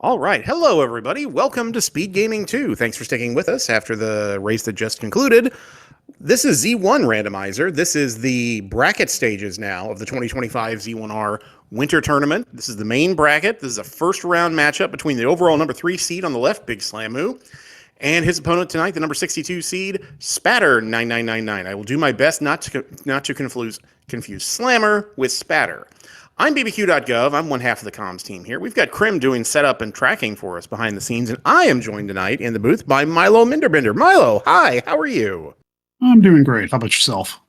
All right. Hello, everybody. Welcome to Speed Gaming 2. Thanks for sticking with us after the race that just concluded. This is Z1 Randomizer. This is the bracket stages now of the 2025 Z1R Winter Tournament. This is the main bracket. This is a first round matchup between the overall number 3 seed on the left, Big Slamu, and his opponent tonight, the number 62 seed, Spatter9999. I will do my best not to confuse Slammer with Spatter. I'm bbq.gov. I'm one half of the comms team here. We've got Krim doing setup and tracking for us behind the scenes, and I am joined tonight in the booth by Milo Minderbender. Milo, hi, how are you? I'm doing great. How about yourself?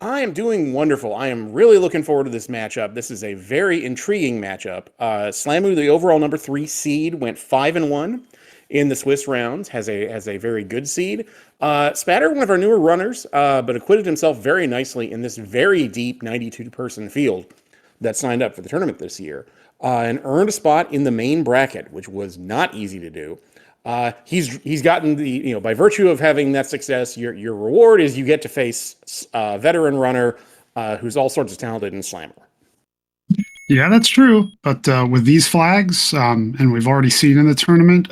I am doing wonderful. I am really looking forward to this matchup. This is a very intriguing matchup. Slamu, the overall number 3 seed, went 5-1 in the Swiss rounds, has a very good seed. Spatter, one of our newer runners, but acquitted himself very nicely in this very deep 92-person field that signed up for the tournament this year, and earned a spot in the main bracket, which was not easy to do. He's gotten the, by virtue of having that success, your reward is you get to face a veteran runner who's all sorts of talented in Slammer. Yeah, that's true. But with these flags, and we've already seen in the tournament,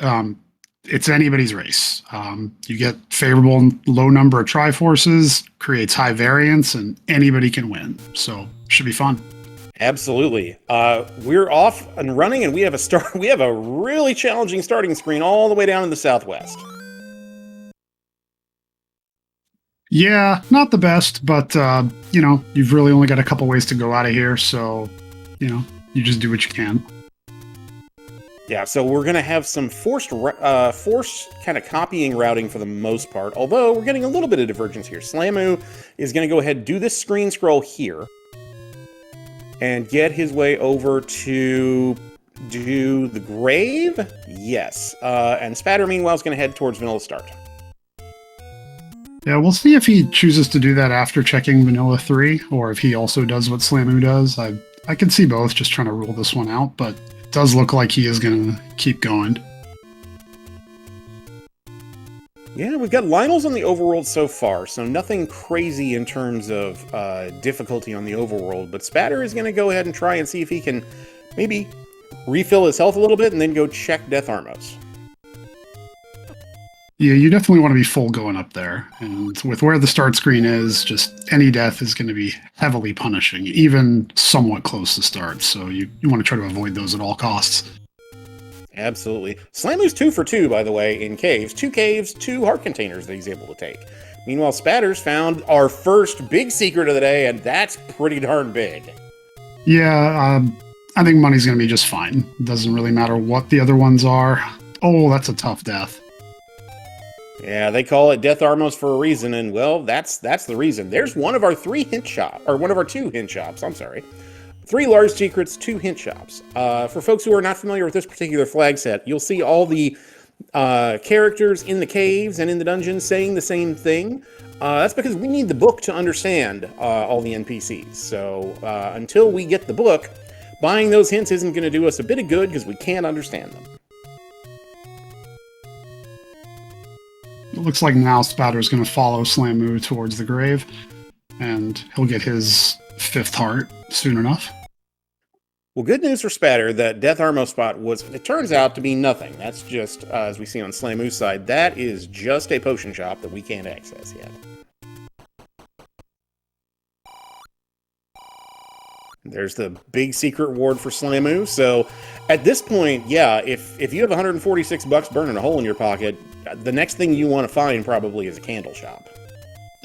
it's anybody's race. You get favorable low number of Triforces, creates high variance, and anybody can win. So should be fun. Absolutely. We're off and running, and we have a really challenging starting screen all the way down in the southwest. Yeah, not the best, but you've really only got a couple ways to go out of here, so you just do what you can. Yeah, so we're going to have some forced kind of copying routing for the most part, although we're getting a little bit of divergence here. Slamu is going to go ahead and do this screen scroll here and get his way over to do the grave. Yes. And Spatter, meanwhile, is going to head towards Vanilla Start. Yeah, we'll see if he chooses to do that after checking Vanilla 3, or if he also does what Slamu does. I can see both, just trying to rule this one out, but it does look like he is going to keep going. Yeah, we've got Lionel's on the overworld so far, so nothing crazy in terms of difficulty on the overworld, but Spatter is going to go ahead and try and see if he can maybe refill his health a little bit and then go check Death Armos. Yeah, you definitely want to be full going up there, and with where the start screen is, just any death is going to be heavily punishing, even somewhat close to start, so you want to try to avoid those at all costs. Absolutely. Slamu's 2 for 2, by the way, in caves. 2 caves, 2 heart containers that he's able to take. Meanwhile, Spatter's found our first big secret of the day, and that's pretty darn big. Yeah, I think money's going to be just fine. It doesn't really matter what the other ones are. Oh, that's a tough death. Yeah, they call it Death Armos for a reason, and well, that's the reason. There's one of our 2 hint shops, I'm sorry. 3 large secrets, 2 hint shops. For folks who are not familiar with this particular flag set, you'll see all the characters in the caves and in the dungeons saying the same thing. That's because we need the book to understand all the NPCs. So until we get the book, buying those hints isn't going to do us a bit of good because we can't understand them. It looks like now Spatter's going to follow Slamu towards the grave, and he'll get his 5th heart soon enough. Well, good news for Spatter, that Death Armo spot it turns out to be nothing. That's just, as we see on Slamu's side, that is just a potion shop that we can't access yet. There's the big secret reward for Slamu. So at this point, yeah, if you have 146 bucks burning a hole in your pocket, the next thing you want to find probably is a candle shop.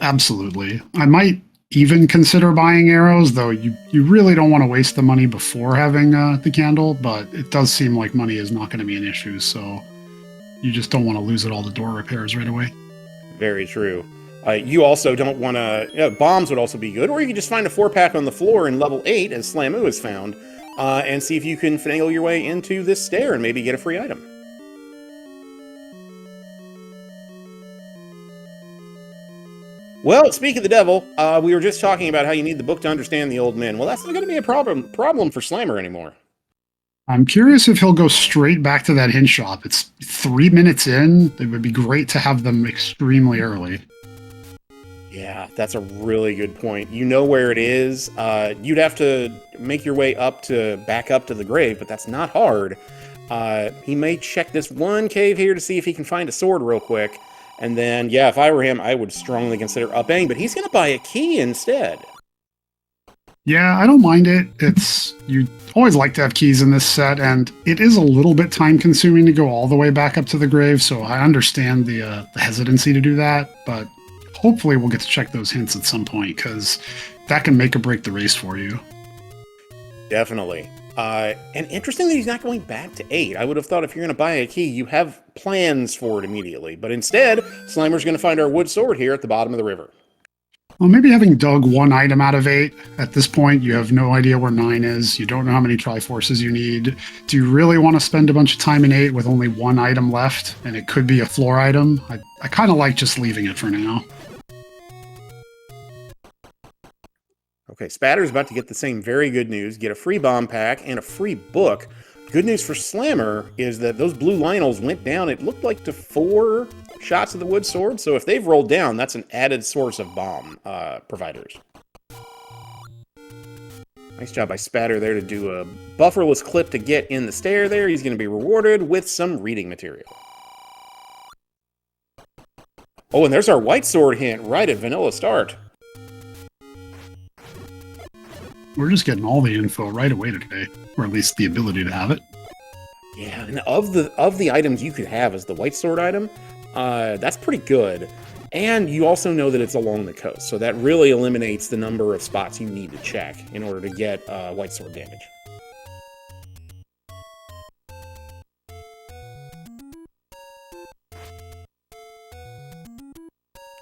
Absolutely. I might even consider buying arrows, though you really don't want to waste the money before having the candle, but it does seem like money is not going to be an issue, so you just don't want to lose it all to door repairs right away. Very true. You also don't want to... bombs would also be good, or you can just find a 4-pack on the floor in level 8, as Slamu has found, and see if you can finagle your way into this stair and maybe get a free item. Well, speak of the devil, we were just talking about how you need the book to understand the old men. Well, that's not going to be a problem for Slammer anymore. I'm curious if he'll go straight back to that hint shop. It's 3 minutes in. It would be great to have them extremely early. Yeah, that's a really good point. You know where it is. You'd have to make your way back up to the grave, but that's not hard. He may check this one cave here to see if he can find a sword real quick. And then, yeah, if I were him, I would strongly consider upping, but he's going to buy a key instead. Yeah, I don't mind it. You always like to have keys in this set, and it is a little bit time consuming to go all the way back up to the grave, so I understand the hesitancy to do that, but hopefully we'll get to check those hints at some point, because that can make or break the race for you. Definitely. And interesting that he's not going back to 8. I would have thought if you're going to buy a key, you have plans for it immediately. But instead, Slimer's going to find our wood sword here at the bottom of the river. Well, maybe having dug one item out of 8, at this point, you have no idea where 9 is. You don't know how many Triforces you need. Do you really want to spend a bunch of time in 8 with only one item left? And it could be a floor item? I kind of like just leaving it for now. Okay, Spatter's about to get the same very good news, get a free bomb pack and a free book. Good news for Slammer is that those blue Lionels went down, it looked like, to 4 shots of the wood sword, so if they've rolled down, that's an added source of bomb providers. Nice job by Spatter there to do a bufferless clip to get in the stair there. He's going to be rewarded with some reading material. Oh, and there's our white sword hint right at vanilla start. We're just getting all the info right away today, or at least the ability to have it. Yeah, and of the items you could have as the white sword item, that's pretty good. And you also know that it's along the coast, so that really eliminates the number of spots you need to check in order to get white sword damage.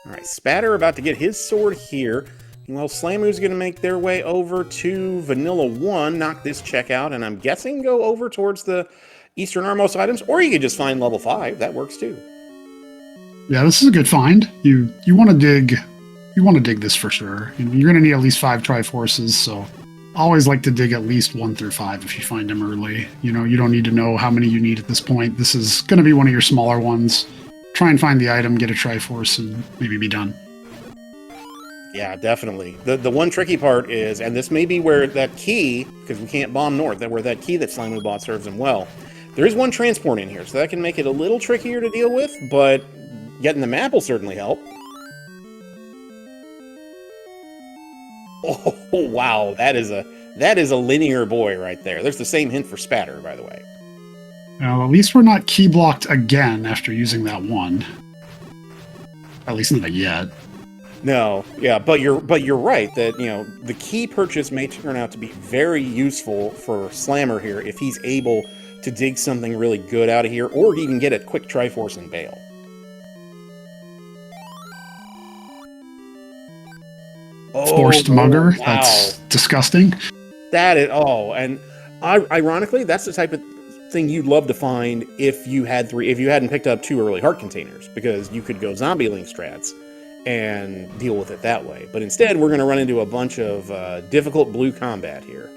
Alright, Spatter about to get his sword here. Well, Slamu's going to make their way over to Vanilla 1, knock this check out, and I'm guessing go over towards the Eastern Armmost items, or you could just find level 5. That works too. Yeah, this is a good find. You want to dig this for sure. You know, you're going to need at least 5 Triforces, so I always like to dig at least 1 through 5 if you find them early. You know, you don't need to know how many you need at this point. This is going to be one of your smaller ones. Try and find the item, get a Triforce, and maybe be done. Yeah, definitely. The one tricky part is, and this may be where that key, because we can't bomb north, where that key that Slimu bought serves him well. There is one transport in here, so that can make it a little trickier to deal with, but getting the map will certainly help. Oh, wow, that is a linear boy right there. There's the same hint for Spatter, by the way. Well, at least we're not key blocked again after using that one. At least not yet. No, yeah, but you're right that, you know, the key purchase may turn out to be very useful for Slammer here if he's able to dig something really good out of here, or even get a quick Triforce and bail. Forced mugger. Wow. That's disgusting. That is, and ironically, that's the type of thing you'd love to find if you hadn't picked up 2 early heart containers, because you could go zombie link strats and deal with it that way. But instead, we're going to run into a bunch of difficult blue combat here.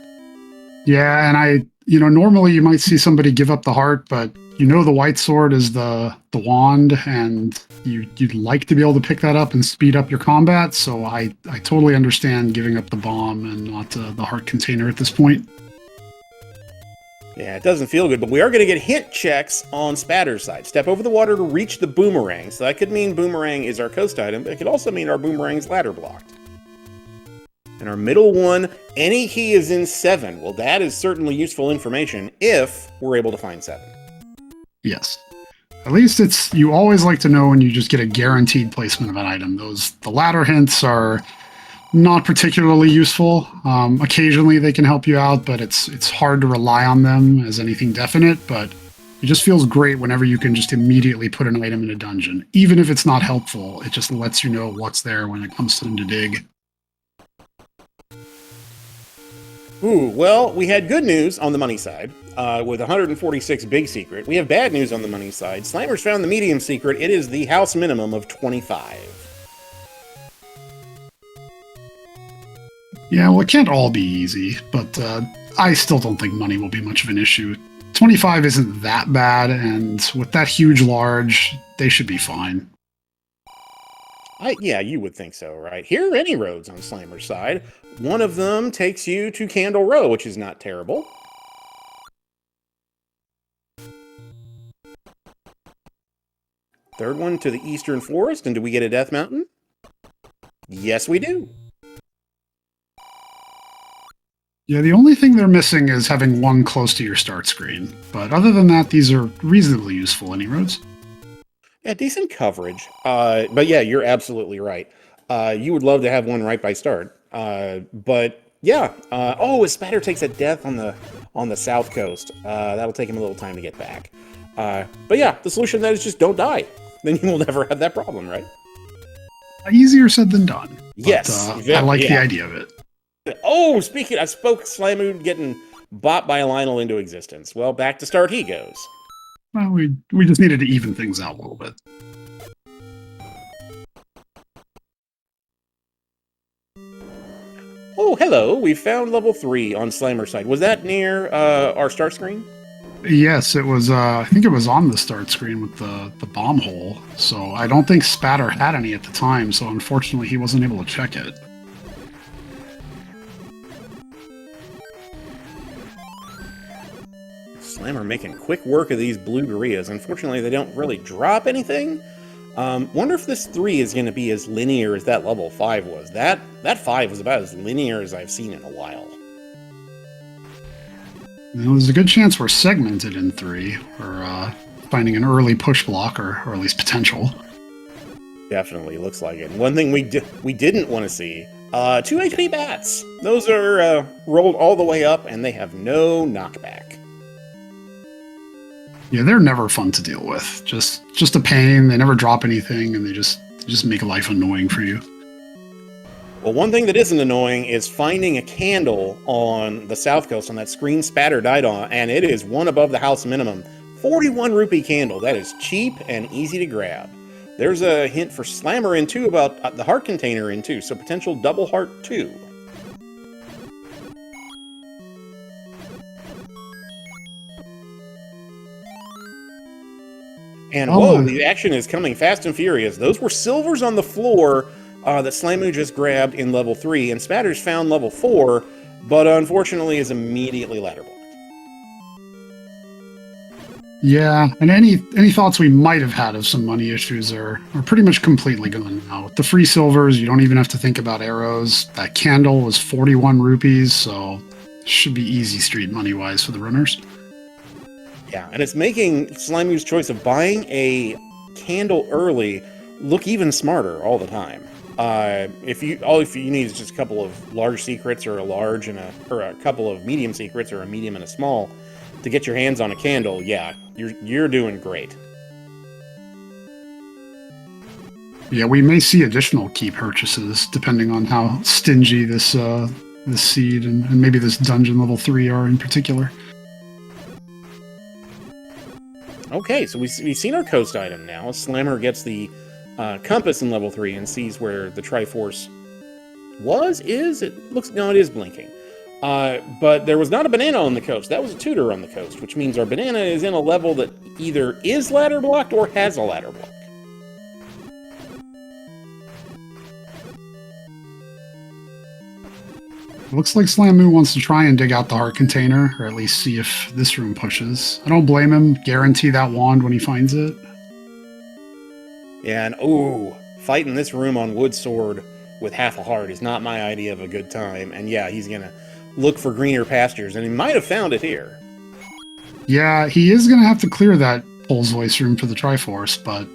Yeah, and normally you might see somebody give up the heart, but the white sword is the wand, and you'd like to be able to pick that up and speed up your combat, so I totally understand giving up the bomb and not the heart container at this point. Yeah, it doesn't feel good, but we are going to get hint checks on Spatter's side. Step over the water to reach the boomerang. So that could mean boomerang is our coast item, but it could also mean our boomerang's ladder blocked. And our middle one, any key is in 7. Well, that is certainly useful information if we're able to find 7. Yes. At least you always like to know when you just get a guaranteed placement of an item. The ladder hints are not particularly useful. Occasionally they can help you out, but it's hard to rely on them as anything definite, but it just feels great whenever you can just immediately put an item in a dungeon. Even if it's not helpful, it just lets you know what's there when it comes time to dig. Ooh, well, we had good news on the money side with 146 big secret. We have bad news on the money side. Slammer's found the medium secret. It is the house minimum of 25. Yeah, well, it can't all be easy, but I still don't think money will be much of an issue. 25 isn't that bad, and with that huge large, they should be fine. Yeah, you would think so, right? Here are any roads on Slammer's side. One of them takes you to Candle Row, which is not terrible. Third one to the eastern forest, and do we get a Death Mountain? Yes, we do. Yeah, the only thing they're missing is having one close to your start screen. But other than that, these are reasonably useful any roads. Yeah, decent coverage. But yeah, you're absolutely right. You would love to have one right by start. But yeah. Oh, a Spatter takes a death on the south coast. That'll take him a little time to get back. But yeah, the solution to that is just don't die. Then you will never have that problem, right? Easier said than done. Yes. But, I like the idea of it. Oh, I spoke Slamu getting bought by a Lionel into existence. Well, back to start he goes. Well, we just needed to even things out a little bit. Oh, hello. We found level 3 on Slimer's side. Was that near our start screen? Yes, it was. I think it was on the start screen with the bomb hole. So I don't think Spatter had any at the time. So unfortunately, he wasn't able to check it. Slammer making quick work of these blue gorillas. Unfortunately, they don't really drop anything. Wonder if this 3 is going to be as linear as that level 5 was. That 5 was about as linear as I've seen in a while. There's a good chance we're segmented in 3, or finding an early push block, or at least potential. Definitely looks like it. One thing we didn't want to see, 2 HP bats. Those are rolled all the way up, and they have no knockback. Yeah, they're never fun to deal with. Just a pain. They never drop anything, and they just make life annoying for you. Well, one thing that isn't annoying is finding a candle on the south coast on that screen Spatter died on, and it is one above the house minimum. 41 rupee candle. That is cheap and easy to grab. There's a hint for Slammer in 2 about the heart container in 2, so potential double heart 2. And whoa, the action is coming fast and furious. Those were silvers on the floor that Slamu just grabbed in level 3, and Spatter's found level 4, but unfortunately is immediately ladder blocked. Yeah, and any thoughts we might have had of some money issues are pretty much completely gone now. With the free silvers, you don't even have to think about arrows. That candle was 41 rupees, so should be easy street money-wise for the runners. Yeah, and it's making Slimu's choice of buying a candle early look even smarter all the time. If you need is just a couple of large secrets, or a couple of medium secrets, or a medium and a small to get your hands on a candle, yeah, you're doing great. Yeah, we may see additional key purchases depending on how stingy this seed and maybe this dungeon level 3 are in particular. Okay, so we've seen our coast item now. Slammer gets the compass in level 3 and sees where the Triforce it is blinking. But there was not a banana on the coast. That was a tutor on the coast, which means our banana is in a level that either is ladder blocked or has a ladder block. Looks like Slamu wants to try and dig out the heart container, or at least see if this room pushes. I don't blame him. Guarantee that wand when he finds it. Yeah, and ooh, fighting this room on wood sword with half a heart is not my idea of a good time. And yeah, he's gonna look for greener pastures, and he might have found it here. Yeah, he is gonna have to clear that Pole's Voice room for the Triforce, but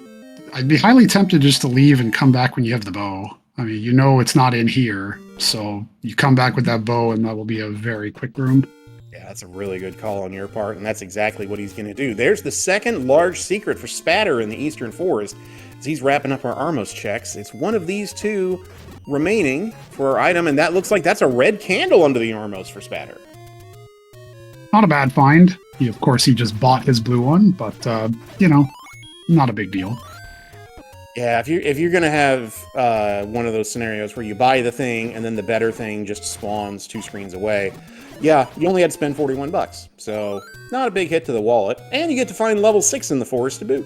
I'd be highly tempted just to leave and come back when you have the bow. I mean, you know it's not in here, so you come back with that bow, and that will be a very quick room. Yeah, that's a really good call on your part, and that's exactly what he's going to do. There's the second large secret for Spatter in the Eastern Forest. As he's wrapping up our Armos checks, it's one of these 2 remaining for our item, and that looks like that's a red candle under the Armos for Spatter. Not a bad find. Of course, he just bought his blue one, but, not a big deal. Yeah, if you're gonna have one of those scenarios where you buy the thing and then the better thing just spawns 2 screens away, yeah, you only had to spend 41 bucks. So not a big hit to the wallet, and you get to find level 6 in the forest to boot.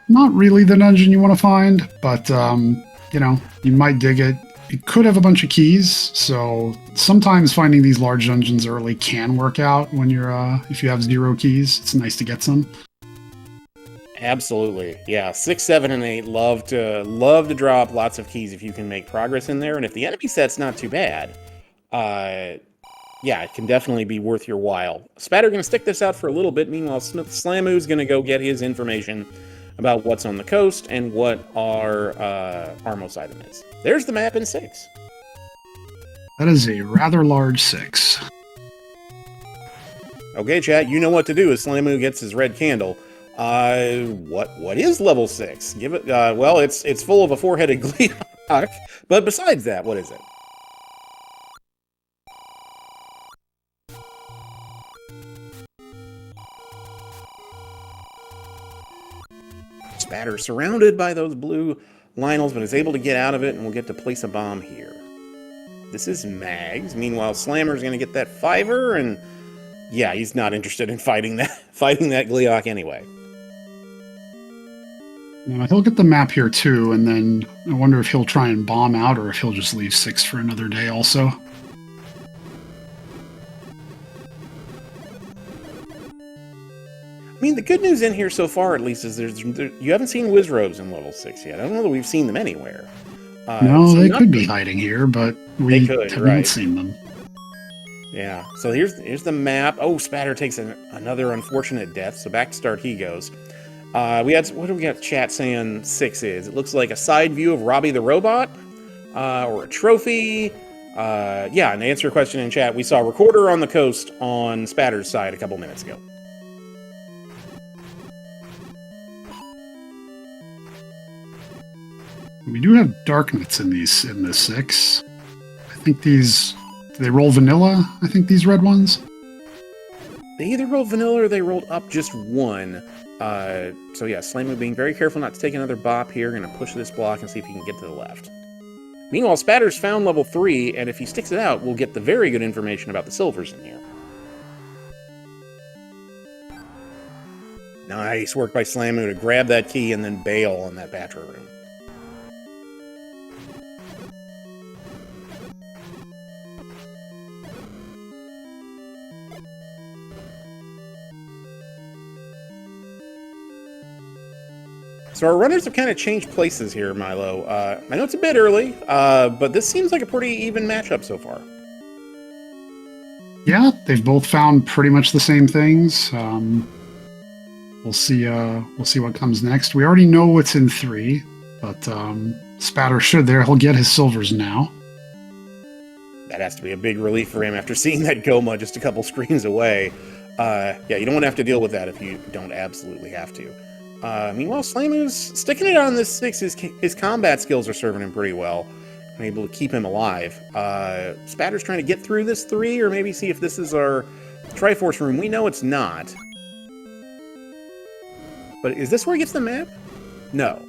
Not really the dungeon you want to find, but you might dig it. It could have a bunch of keys, so sometimes finding these large dungeons early can work out when you're if you have 0 keys. It's nice to get some. Absolutely. Yeah, 6, 7, and 8 love to drop lots of keys if you can make progress in there. And if the enemy set's not too bad, yeah, it can definitely be worth your while. Spatter gonna stick this out for a little bit. Meanwhile, Slamoo's gonna go get his information about what's on the coast and what our most item is. There's the map in 6. That is a rather large 6. Okay, chat, you know what to do as Slamoo gets his red candle. What is level 6? Give it. Well, it's full of a 4-headed Gleeok, but besides that, what is it? Spatter surrounded by those blue Lionels, but is able to get out of it, and we'll get to place a bomb here. This is Mags. Meanwhile, Slammer's going to get that 5-er, and yeah, he's not interested in fighting that Gleeok anyway. Now, he'll get the map here too, and then I wonder if he'll try and bomb out or if he'll just leave 6 for another day also. I mean, the good news in here so far, at least, is you haven't seen Wizrobes in level 6 yet. I don't know that we've seen them anywhere. No, so they could be hiding here, but we haven't seen them. Yeah, so here's the map. Oh, Spatter takes another unfortunate death, so back to start he goes. What do we got chat saying 6 is? It looks like a side view of Robbie the Robot, or a trophy. Yeah, and to answer your question in chat, we saw a recorder on the coast on Spatter's side a couple minutes ago. We do have darknets in this 6. I think these... Do they roll vanilla? I think these red ones? They either rolled vanilla or they rolled up just 1. So yeah, Slamoo being very careful not to take another bop here. Gonna push this block and see if he can get to the left. Meanwhile, Spatter's found level 3, and if he sticks it out, we'll get the very good information about the silvers in here. Nice work by Slamoo to grab that key and then bail on that Batra room. So our runners have kind of changed places here, Milo. I know it's a bit early, but this seems like a pretty even matchup so far. Yeah, they've both found pretty much the same things. We'll see what comes next. We already know what's in 3, but Spatter should there. He'll get his silvers now. That has to be a big relief for him after seeing that Goma just a couple screens away. Yeah, you don't want to have to deal with that if you don't absolutely have to. Meanwhile, Slamoo's sticking it on this 6. His combat skills are serving him pretty well. And able to keep him alive. Spatter's trying to get through this 3, or maybe see if this is our Triforce room. We know it's not. But is this where he gets the map? No.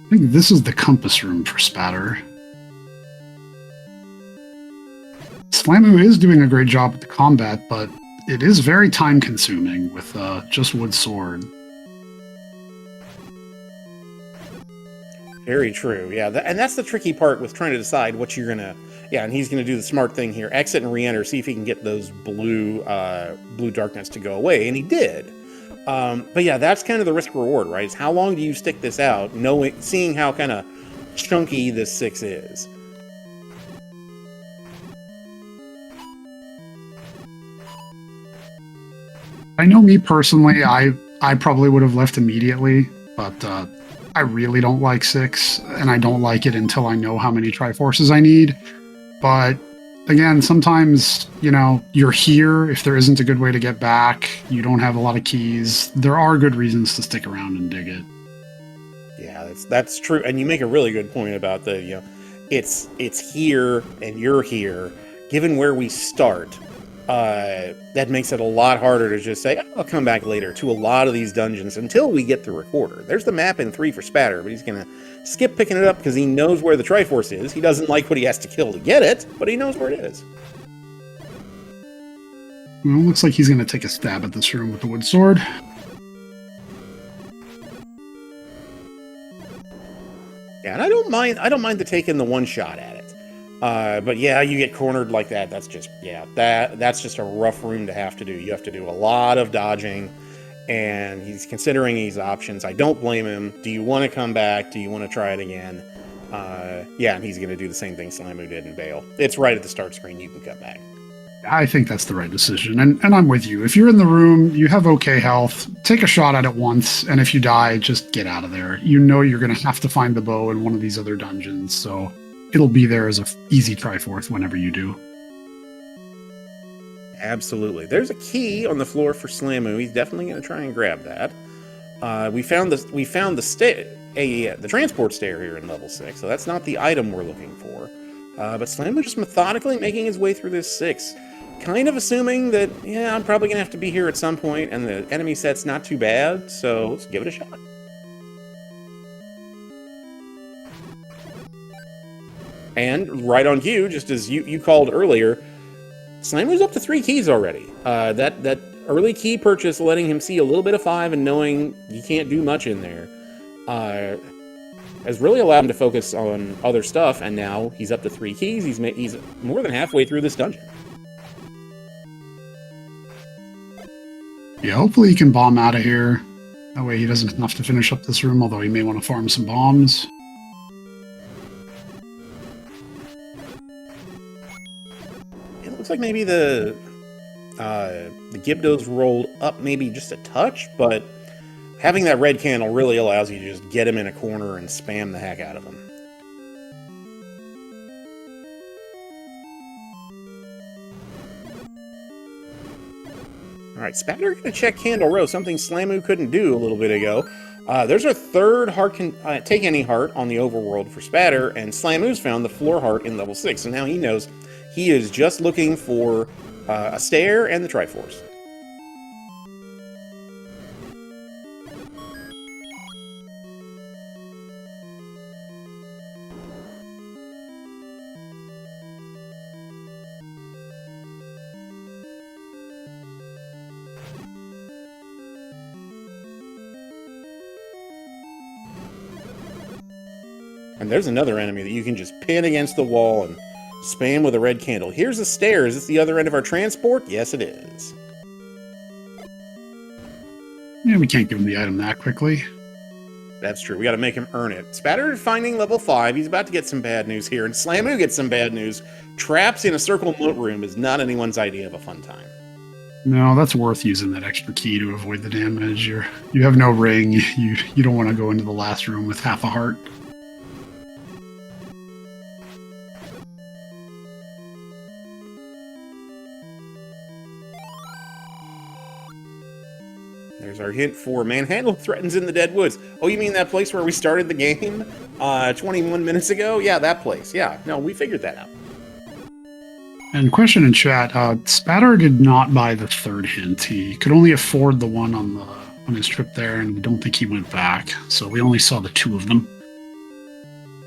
I think this is the compass room for Spatter. Slamoo is doing a great job with the combat, but it is very time-consuming with just wood sword. Very true, yeah. And that's the tricky part with trying to decide what you're gonna... Yeah, and he's gonna do the smart thing here. Exit and re-enter, see if he can get those blue darkness to go away, and he did. But yeah, that's kind of the risk-reward, right? Is how long do you stick this out, seeing how kind of chunky this 6 is. I know me personally, I probably would have left immediately, but I really don't like 6, and I don't like it until I know how many Triforces I need. But again, sometimes, you're here. If there isn't a good way to get back, you don't have a lot of keys, there are good reasons to stick around and dig it. Yeah, that's true. And you make a really good point about the, it's here and you're here. Given where we start, that makes it a lot harder to just say, I'll come back later to a lot of these dungeons until we get the recorder. There's the map in 3 for Spatter, but he's going to skip picking it up because he knows where the Triforce is. He doesn't like what he has to kill to get it, but he knows where it is. Well, looks like he's going to take a stab at this room with the wood sword. Yeah, and I don't mind the taking the one shot at it. But yeah, you get cornered like that. That's just, yeah, that's just a rough room to have to do. You have to do a lot of dodging, and he's considering these options. I don't blame him. Do you want to come back? Do you want to try it again? Yeah, and he's going to do the same thing Slamu did and bail. It's right at the start screen. You can come back. I think that's the right decision. And I'm with you. If you're in the room, you have okay health, take a shot at it once. And if you die, just get out of there. You know you're going to have to find the bow in one of these other dungeons. So it'll be there as an easy Triforce whenever you do. Absolutely. There's a key on the floor for Slamu. He's definitely going to try and grab that. We found the transport stair here in level 6, so that's not the item we're looking for. But Slamu just methodically making his way through this 6, kind of assuming that, yeah, I'm probably going to have to be here at some point, and the enemy set's not too bad, so let's give it a shot. And right on cue, just as you called earlier, Slamu's up to 3 keys already. That early key purchase, letting him see a little bit of 5 and knowing you can't do much in there, has really allowed him to focus on other stuff, and now he's up to 3 keys. He's more than halfway through this dungeon. Yeah, hopefully he can bomb out of here. That way he doesn't have to finish up this room, although he may want to farm some bombs. It looks like maybe the Gibdo's rolled up maybe just a touch, but having that red candle really allows you to just get him in a corner and spam the heck out of him. All right, Spatter going to check Candle Row, something Slamu couldn't do a little bit ago. There's our third heart take any heart on the overworld for Spatter, and Slamu's found the floor heart in level 6, so now he knows he is just looking for a stair and the Triforce. And there's another enemy that you can just pin against the wall and spam with a red candle. Here's the stair. Is this the other end of our transport? Yes, it is. Yeah, we can't give him the item that quickly. That's true. We got to make him earn it. Spatter finding level 5. He's about to get some bad news here. And Slamu gets some bad news. Traps in a circle moat room is not anyone's idea of a fun time. No, that's worth using that extra key to avoid the damage. You have no ring. You don't want to go into the last room with half a heart. There's our hint for Manhandle threatens in the Dead Woods. Oh, you mean that place where we started the game 21 minutes ago? Yeah, that place. Yeah, no, we figured that out. And question in chat, Spatter did not buy the third hint. He could only afford the one on his trip there, and I don't think he went back. So we only saw the 2 of them.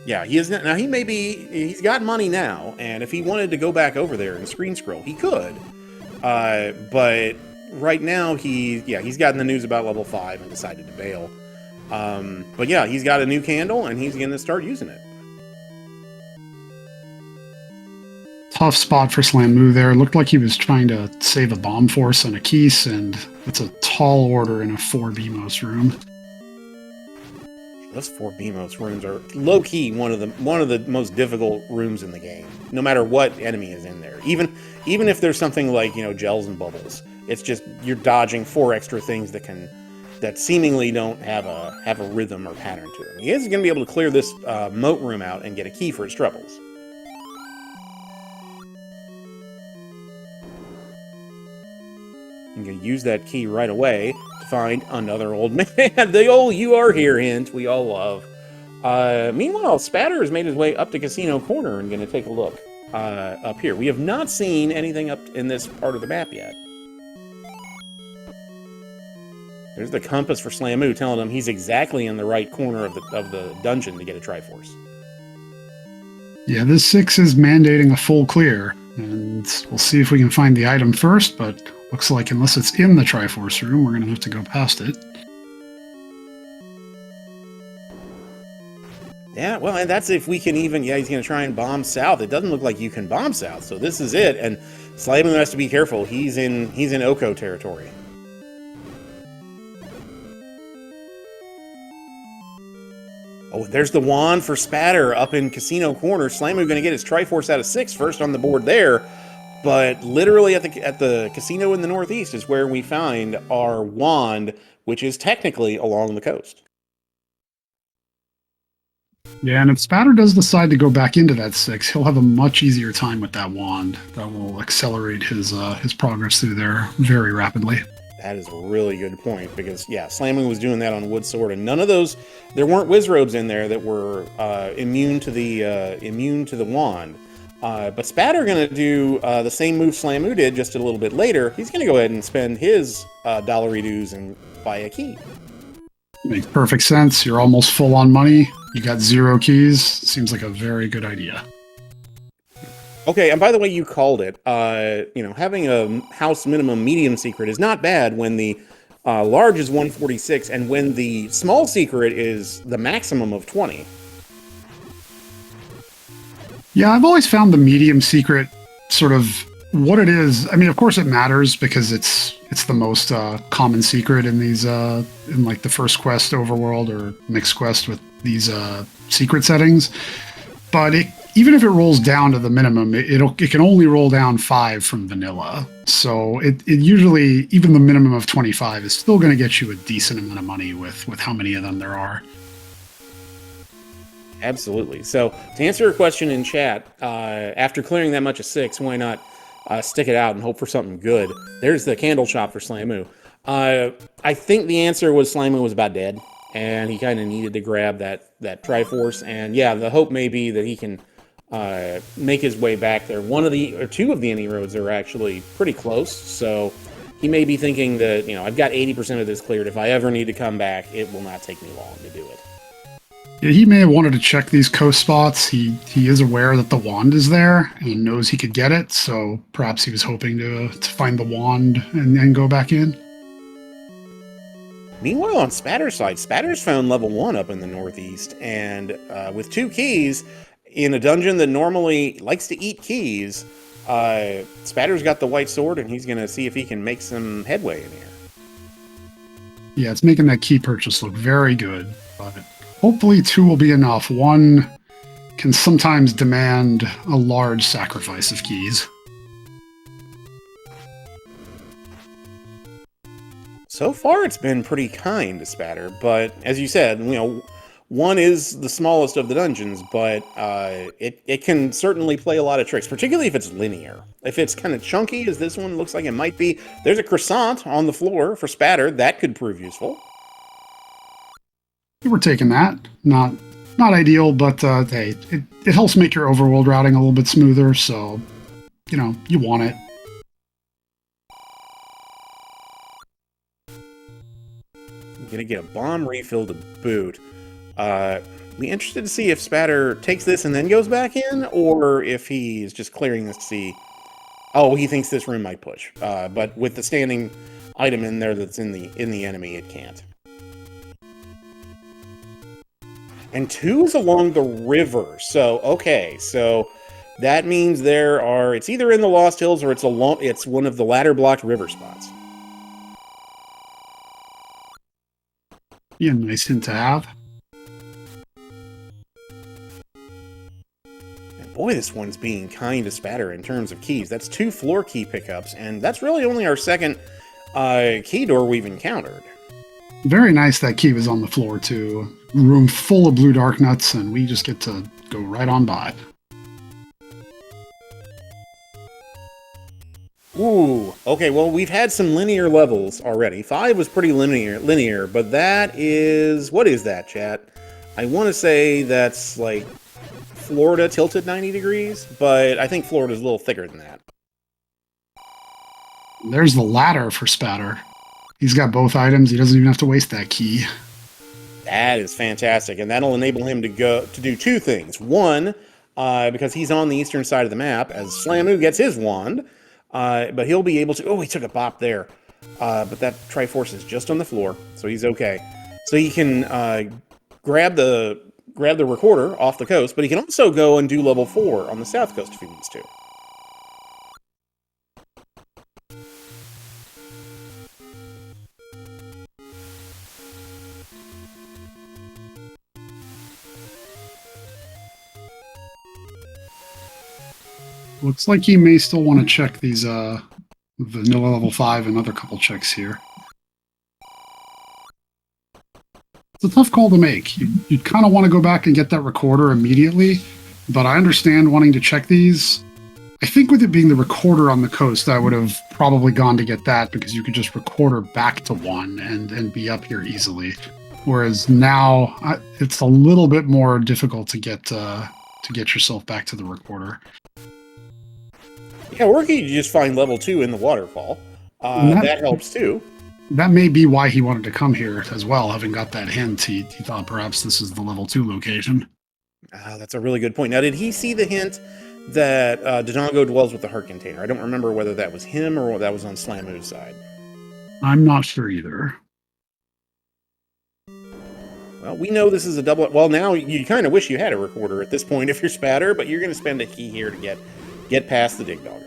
Yeah, he is now. He's got money now, and if he wanted to go back over there and screen scroll, he could. But right now, he's gotten the news about level 5 and decided to bail. But yeah, he's got a new candle, and he's going to start using it. Tough spot for Slamu there. Looked like he was trying to save a bomb force on a Keese, and it's a tall order in a 4 BMOS room. Those 4 BMOS rooms are low-key one of the most difficult rooms in the game, no matter what enemy is in there. Even if there's something like, gels and bubbles, it's just you're dodging 4 extra things that seemingly don't have a rhythm or pattern to them. He is going to be able to clear this moat room out and get a key for his troubles. I'm going to use that key right away to find another old man. The old "you are here" hint we all love. Meanwhile, Spatter has made his way up to Casino Corner and going to take a look up here. We have not seen anything up in this part of the map yet. There's the compass for Slamu telling him he's exactly in the right corner of the dungeon to get a Triforce. Yeah, this 6 is mandating a full clear, and we'll see if we can find the item first, but looks like unless it's in the Triforce room, we're going to have to go past it. Yeah, well, and that's if we can even, yeah, he's going to try and bomb south. It doesn't look like you can bomb south, so this is it. And Slamu has to be careful. He's in Oko territory. Oh, there's the wand for Spatter up in Casino Corner. Slamu going to get his Triforce out of 6 first on the board there. But literally at the casino in the northeast is where we find our wand, which is technically along the coast. Yeah, and if Spatter does decide to go back into that 6, he'll have a much easier time with that wand. That will accelerate his progress through there very rapidly. That is a really good point because, yeah, Slamming was doing that on Wood Sword, and none of those, there weren't Wizrobes in there that were immune to the wand. But Spatter going to do the same move Slamu did just a little bit later. He's going to go ahead and spend his dollary dues and buy a key. Makes perfect sense. You're almost full on money. You got 0 keys. Seems like a very good idea. Okay, and by the way, you called it. Having a house minimum medium secret is not bad when the large is 146 and when the small secret is the maximum of 20. Yeah, I've always found the medium secret sort of what it is. I mean, of course it matters because it's the most common secret in these in like the first quest overworld or mixed quest with these secret settings. But even if it rolls down to the minimum, it can only roll down 5 from vanilla. So it usually, even the minimum of 25 is still going to get you a decent amount of money with how many of them there are. Absolutely. So to answer your question in chat, after clearing that much of 6, why not stick it out and hope for something good? There's the candle shop for Slamu. I think the answer was Slamu was about dead, and he kind of needed to grab that Triforce. And yeah, the hope may be that he can make his way back there. 2 of the any roads are actually pretty close, so he may be thinking that, I've got 80% of this cleared. If I ever need to come back, it will not take me long to do it. Yeah, he may have wanted to check these coast spots. He is aware that the wand is there and knows he could get it, so perhaps he was hoping to find the wand and go back in. Meanwhile, on Spatter's side, Spatter's found level 1 up in the northeast, and with 2 keys in a dungeon that normally likes to eat keys, Spatter's got the white sword, and he's going to see if he can make some headway in here. Yeah, it's making that key purchase look very good, but hopefully 2 will be enough. 1 can sometimes demand a large sacrifice of keys. So far, it's been pretty kind to Spatter, but as you said, 1 is the smallest of the dungeons, but it can certainly play a lot of tricks, particularly if it's linear. If it's kind of chunky, as this one looks like it might be, there's a croissant on the floor for Spatter. That could prove useful. We're taking that. Not ideal, but hey, it helps make your overworld routing a little bit smoother, so, you want it. I'm going to get a bomb refill to boot. Be interested to see if Spatter takes this and then goes back in, or if he's just clearing this to see. Oh, he thinks this room might push, but with the standing item in there that's in the enemy, it can't. And 2 is along the river, so okay, so that means it's either in the Lost Hills or it's one of the ladder blocked river spots. Yeah, nice hint to have. Boy, this one's being kind to Spatter in terms of keys. That's 2 floor key pickups, and that's really only our second key door we've encountered. Very nice that key was on the floor, too. Room full of blue dark nuts, and we just get to go right on by. Ooh, okay, well, we've had some linear levels already. 5 was pretty linear, but that is... What is that, chat? I want to say that's, like, Florida tilted 90 degrees, but I think Florida's a little thicker than that. There's the ladder for Spatter. He's got both items. He doesn't even have to waste that key. That is fantastic, and that'll enable him to do 2 things. 1, because he's on the eastern side of the map, as Slamu gets his wand, but he'll be able to... Oh, he took a bop there. But that Triforce is just on the floor, so he's okay. So he can grab the grab the recorder off the coast, but he can also go and do level 4 on the south coast if he needs to. Looks like he may still want to check these vanilla level 5 and other couple checks here. It's a tough call to make. You'd kind of want to go back and get that recorder immediately, but I understand wanting to check these. I think with it being the recorder on the coast, I would have probably gone to get that because you could just recorder back to 1 and be up here easily. Whereas now, it's a little bit more difficult to get yourself back to the recorder. Yeah, or you could just find level 2 in the waterfall. That helps too. That may be why he wanted to come here as well. Having got that hint, he thought perhaps this is the level 2 location. That's a really good point. Now, did he see the hint that Dodongo dwells with the heart container? I don't remember whether that was him or that was on Slamu's side. I'm not sure either. Well, we know this is a double... Well, now you kind of wish you had a recorder at this point if you're Spatter, but you're going to spend a key here to get past the Dig Dogger.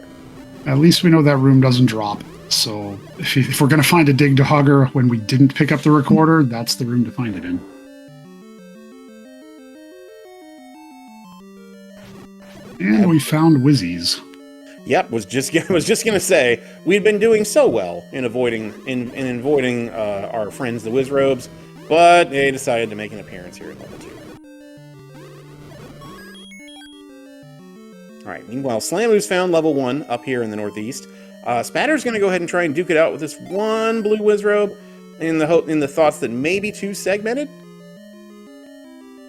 At least we know that room doesn't drop. So if we're going to find a Dig Dogger when we didn't pick up the recorder, that's the room to find it in. And we found Wizzies. Yep, was just gonna say we'd been doing so well in avoiding our friends the Wizrobes, but they decided to make an appearance here in level 2. All right. Meanwhile, Slamu's found level 1 up here in the northeast. Spatter's gonna go ahead and try and duke it out with this one blue Wizrobe in the thoughts that maybe 2 segmented.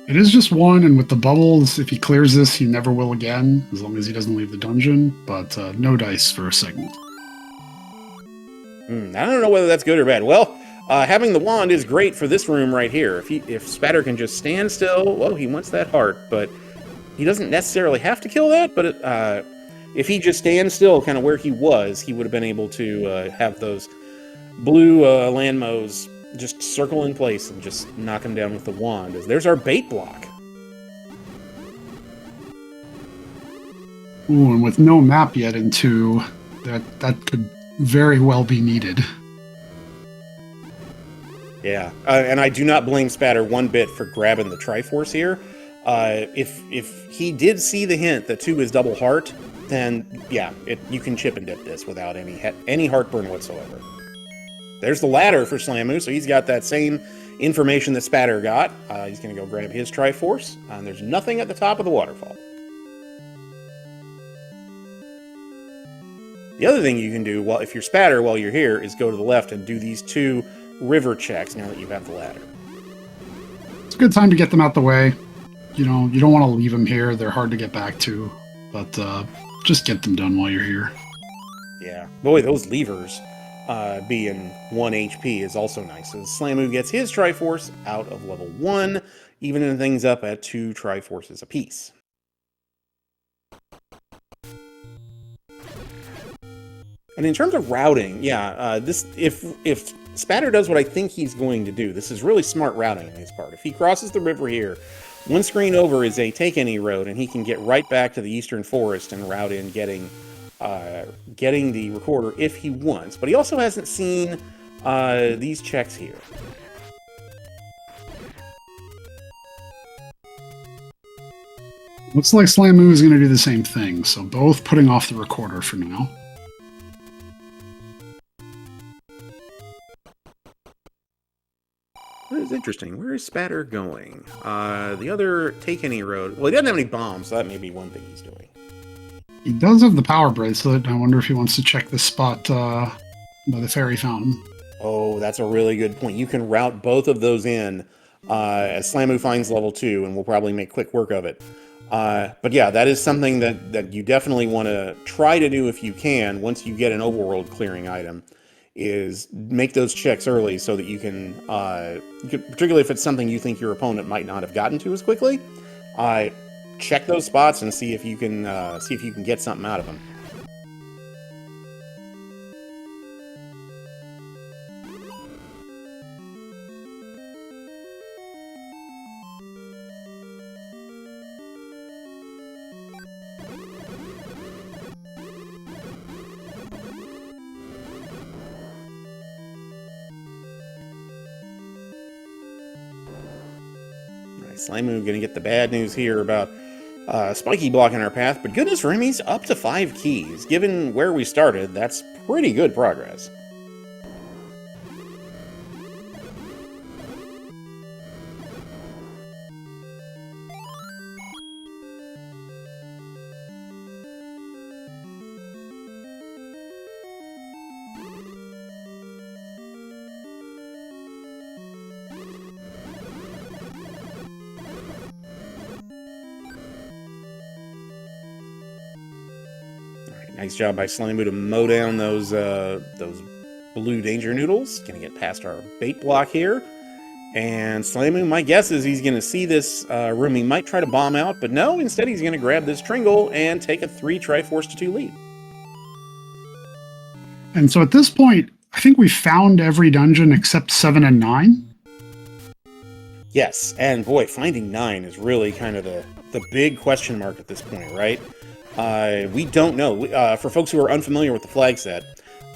It is just 1, and with the bubbles, if he clears this, he never will again, as long as he doesn't leave the dungeon, but no dice for a segment. I don't know whether that's good or bad. Well, having the wand is great for this room right here. If Spatter can just stand still, well, he wants that heart, but he doesn't necessarily have to kill that, but if he just stands still kind of where he was, he would have been able to have those blue landmos just circle in place and just knock him down with the wand. There's our bait block. Ooh, and with no map yet in 2, that could very well be needed. Yeah, and I do not blame Spatter one bit for grabbing the Triforce here. If he did see the hint that 2 is double heart, then yeah, you can chip and dip this without any heartburn whatsoever. There's the ladder for Slamu, so he's got that same information that Spatter got. He's going to go grab his Triforce, and there's nothing at the top of the waterfall. The other thing you can do, if you're Spatter while you're here, is go to the left and do these 2 river checks now that you have the ladder. It's a good time to get them out the way. You know, you don't want to leave them here. They're hard to get back to, but just get them done while you're here. Yeah. Boy, those levers being 1 HP is also nice. As Slamu gets his Triforce out of level 1, evening things up at 2 Triforces apiece. And in terms of routing, yeah, if Spatter does what I think he's going to do, this is really smart routing on his part. If he crosses the river here, one screen over is a take any road, and he can get right back to the Eastern Forest and route in getting the recorder if he wants. But he also hasn't seen these checks here. Looks like Slamu is going to do the same thing, so both putting off the recorder for now. That is interesting. Where is Spatter going? The other take any road. Well, he doesn't have any bombs, so that may be one thing he's doing. He does have the power bracelet. I wonder if he wants to check the spot by the fairy fountain. Oh, that's a really good point. You can route both of those in as Slamu finds level 2, and we'll probably make quick work of it. But yeah, that is something that you definitely want to try to do if you can, once you get an overworld clearing item, is make those checks early so that you can particularly if it's something you think your opponent might not have gotten to as quickly, check those spots and see if you can get something out of them. Slamu gonna get the bad news here about Spiky blocking our path, but goodness for him, he's up to 5 keys. Given where we started, that's pretty good progress. Nice job by Slamu to mow down those blue danger noodles. Gonna get past our bait block here. And Slamu, my guess is he's gonna see this room. He might try to bomb out, but no, instead he's gonna grab this Tringle and take a 3 Triforce to 2 lead. And so at this point, I think we found every dungeon except 7 and 9. Yes, and boy, finding 9 is really kind of the big question mark at this point, right? We don't know. For folks who are unfamiliar with the flag set,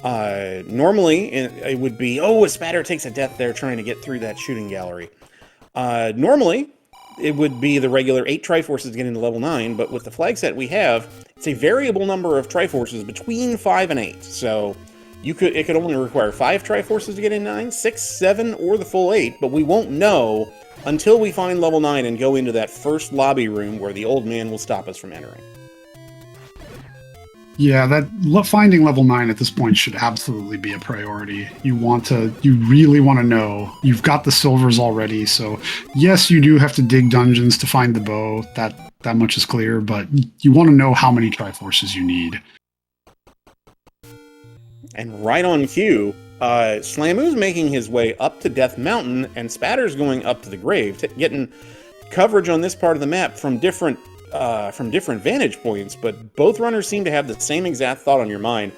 normally it would be, oh, a Spatter takes a death there trying to get through that shooting gallery. Normally, it would be the regular 8 Triforces to get into level 9, but with the flag set we have, it's a variable number of Triforces between 5 and 8. So it could only require 5 Triforces to get in 9, 6, 7, or the full 8, but we won't know until we find level 9 and go into that first lobby room where the old man will stop us from entering. Yeah, finding level 9 at this point should absolutely be a priority. You really want to know. You've got the silvers already, so yes, you do have to dig dungeons to find the bow. That much is clear, but you want to know how many Triforces you need. And right on cue, Slamu's making his way up to Death Mountain, and Spatter's going up to the grave, getting coverage on this part of the map from different vantage points, but both runners seem to have the same exact thought on your mind.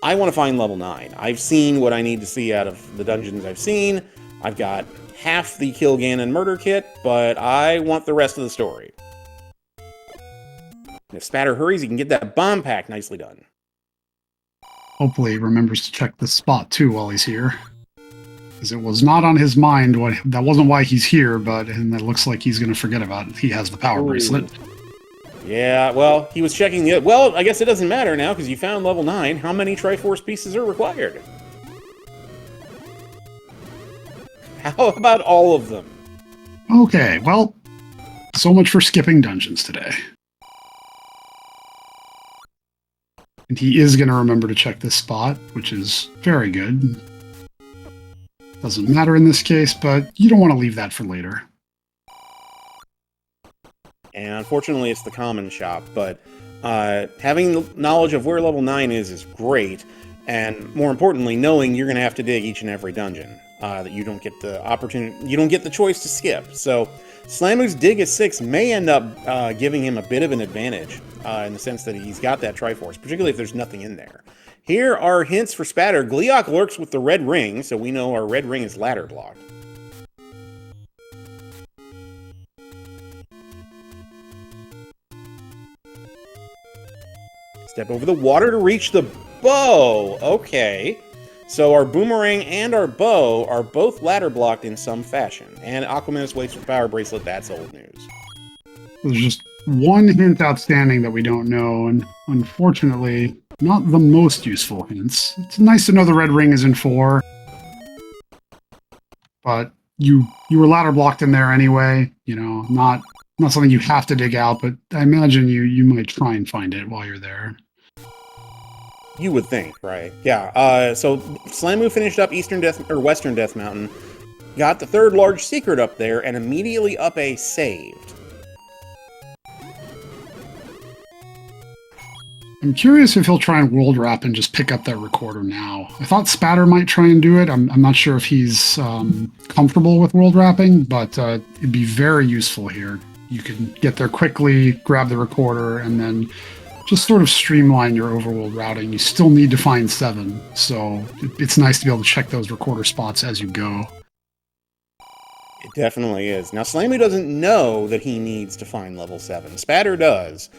I want to find level 9. I've seen what I need to see out of the dungeons I've seen. I've got half the Kill Ganon murder kit, but I want the rest of the story. And if Spatter hurries, he can get that bomb pack. Nicely done. Hopefully he remembers to check the spot too while he's here. Because it was not on his mind. That wasn't why he's here, and it looks like he's going to forget about it. He has the power bracelet. Yeah, well, he was checking the... Well, I guess it doesn't matter now, because you found level 9. How many Triforce pieces are required? How about all of them? Okay, well, so much for skipping dungeons today. And he is going to remember to check this spot, which is very good. Doesn't matter in this case, but you don't want to leave that for later. And unfortunately, it's the common shop, but having knowledge of where level 9 is great, and more importantly, knowing you're going to have to dig each and every dungeon, that you don't get the opportunity, you don't get the choice to skip. So Slamu's dig at 6 may end up giving him a bit of an advantage, in the sense that he's got that Triforce, particularly if there's nothing in there. Here are hints for Spatter. Gleeok lurks with the red ring, so we know our red ring is ladder blocked. Step over the water to reach the bow. Okay. So our boomerang and our bow are both ladder blocked in some fashion. And Aquamanus waits for power bracelet. That's old news. There's just one hint outstanding that we don't know, and unfortunately, not the most useful hints. It's nice to know the red ring is in 4, but you were ladder blocked in there anyway. You know, not something you have to dig out, but I imagine you might try and find it while you're there. You would think, right? Yeah. So Slamu finished up Western Death Mountain, got the 3rd large secret up there, and immediately up a saved. I'm curious if he'll try and world wrap and just pick up that recorder now. I thought Spatter might try and do it. I'm not sure if he's comfortable with world wrapping, but it'd be very useful here. You can get there quickly, grab the recorder, and then just sort of streamline your overworld routing. You still need to find 7, so it's nice to be able to check those recorder spots as you go. It definitely is. Now, Slamu doesn't know that he needs to find level 7. Spatter does.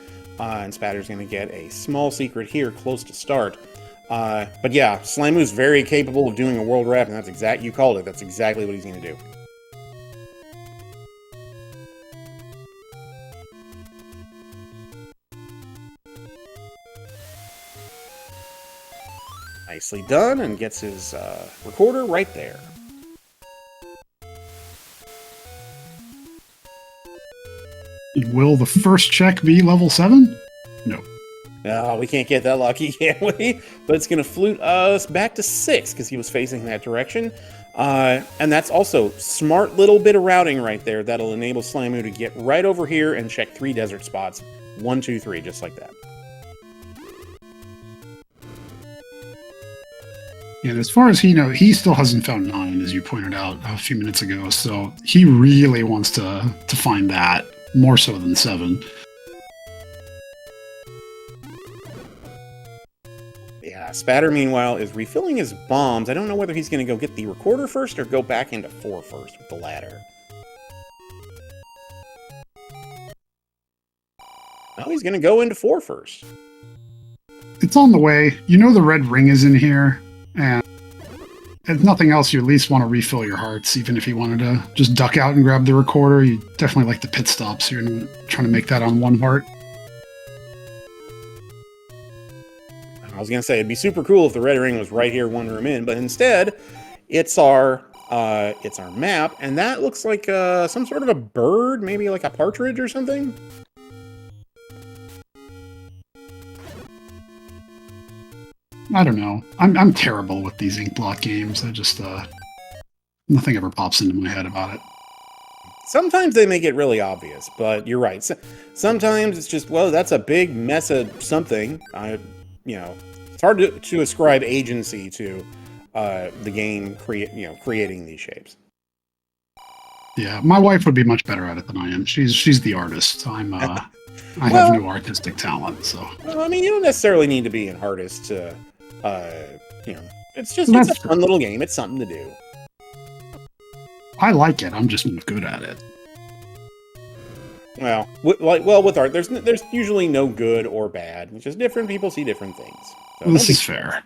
And Spatter's going to get a small secret here close to start. But yeah, Slamu's very capable of doing a world wrap, and you called it. That's exactly what he's going to do. Nicely done, and gets his recorder right there. Will the first check be level 7? No. No, we can't get that lucky, can we? But it's going to flute us back to 6 because he was facing that direction. And that's also smart little bit of routing right there that'll enable Slamu to get right over here and check 3 desert spots. 1, 2, 3, just like that. And as far as he knows, he still hasn't found 9, as you pointed out a few minutes ago. So he really wants to find that, more so than 7. Yeah, Spatter, meanwhile, is refilling his bombs. I don't know whether he's going to go get the recorder first or go back into 4 first with the ladder. No, he's going to go into 4 first. It's on the way. You know the red ring is in here, and if nothing else, you at least want to refill your hearts, even if you wanted to just duck out and grab the recorder. You definitely like the pit stops. You're trying to make that on 1 heart. I was going to say, it'd be super cool if the red ring was right here 1 room in, but instead, it's our map, and that looks like some sort of a bird, maybe like a partridge or something. I don't know. I'm terrible with these inkblot games. I just nothing ever pops into my head about it. Sometimes they make it really obvious, but you're right. Sometimes it's just, well, that's a big mess of something. It's hard to ascribe agency to the game creating these shapes. Yeah, my wife would be much better at it than I am. She's the artist. I have no artistic talent, so. Well, I mean, you don't necessarily need to be an artist to, it's just it's a fun little game. It's something to do. I like it. I'm just not good at it. Well, with art, there's usually no good or bad. It's just different people see different things. So this is fair.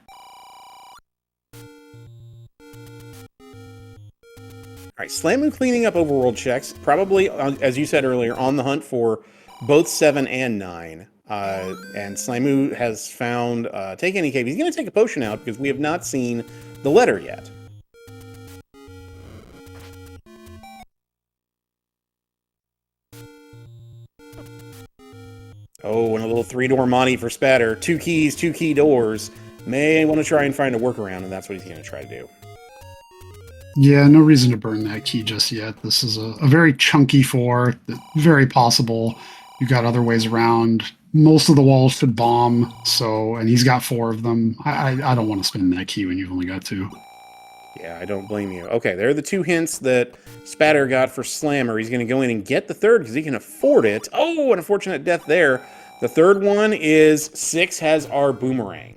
All right, Slamu cleaning up overworld checks, probably, as you said earlier, on the hunt for both 7 and 9. And Slamu has found Take Any Cave. He's going to take a potion out because we have not seen the letter yet. Oh, and a little 3-door Monty for Spatter. 2 keys, 2 key doors. May want to try and find a workaround, and that's what he's going to try to do. Yeah, no reason to burn that key just yet. This is a very chunky 4. Very possible. You got other ways around. Most of the walls should bomb, and he's got 4 of them. I don't want to spend that key when you've only got 2. Yeah, I don't blame you. Okay, there are the 2 hints that Spatter got for Slammer. He's going to go in and get the 3rd because he can afford it. Oh, an unfortunate death there. The 3rd one is 6 has our boomerang.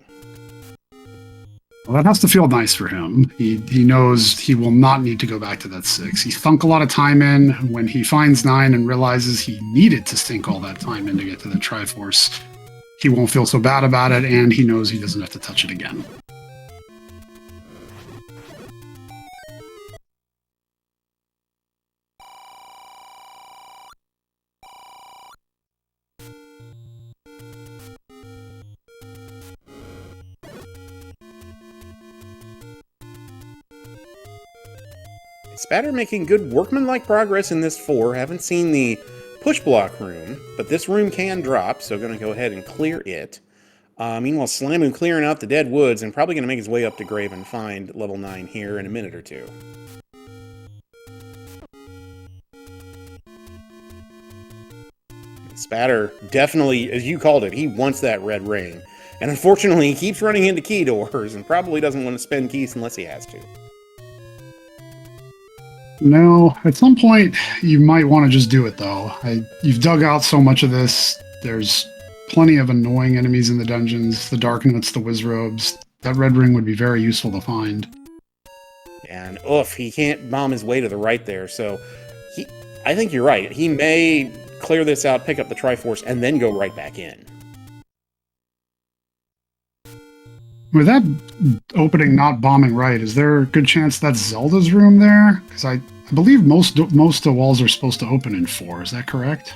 Well, that has to feel nice for him. He knows he will not need to go back to that 6. He sunk a lot of time in. When he finds 9 and realizes he needed to sink all that time in to get to the Triforce, he won't feel so bad about it, and he knows he doesn't have to touch it again. Spatter making good workmanlike progress in this 4. Haven't seen the push block room, but this room can drop, so going to go ahead and clear it. Meanwhile, Slamu clearing out the dead woods and probably going to make his way up to Grave and find level 9 here in a minute or 2. Spatter definitely, as you called it, he wants that red ring. And unfortunately, he keeps running into key doors and probably doesn't want to spend keys unless he has to. No, at some point, you might want to just do it, though. You've dug out so much of this. There's plenty of annoying enemies in the dungeons, the Dark Notes, the Wizrobes. That red ring would be very useful to find. And oof, he can't bomb his way to the right there, so I think you're right. He may clear this out, pick up the Triforce, and then go right back in. With that opening not bombing right, is there a good chance that's Zelda's room there? Because I believe most walls are supposed to open in 4. Is that correct?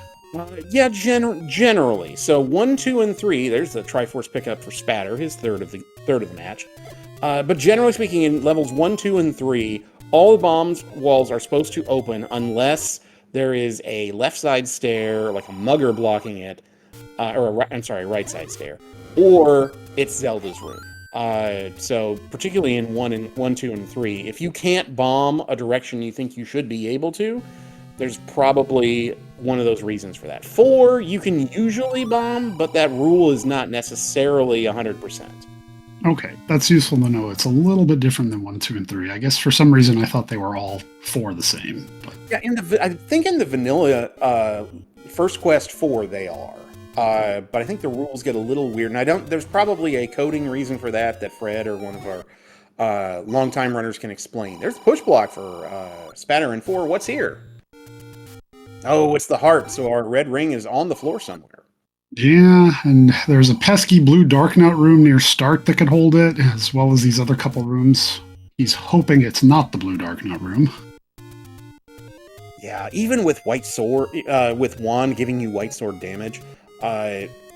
Yeah, generally. So 1, 2, and 3. There's the Triforce pickup for Spatter, his third of the match. But generally speaking, in levels 1, 2, and 3, all the bombs walls are supposed to open unless there is a left side stair, like a mugger blocking it, right side stair, or it's Zelda's room. So particularly in 1, 2, and 3, if you can't bomb a direction you think you should be able to, there's probably one of those reasons for that. 4, you can usually bomb, but that rule is not necessarily 100%. Okay, that's useful to know. It's a little bit different than 1, 2, and 3. I guess for some reason I thought they were all 4 the same. But yeah, I think in the vanilla First Quest 4 they are. But I think the rules get a little weird, and there's probably a coding reason for that Fred or one of our longtime runners can explain. There's the push block for Spatter in 4. What's here? Oh, it's the heart, so our red ring is on the floor somewhere. Yeah, and there's a pesky blue Dark Note room near start that could hold it, as well as these other couple rooms. He's hoping it's not the blue Dark Note room. Yeah, even with White Sword, with Wand giving you White Sword damage,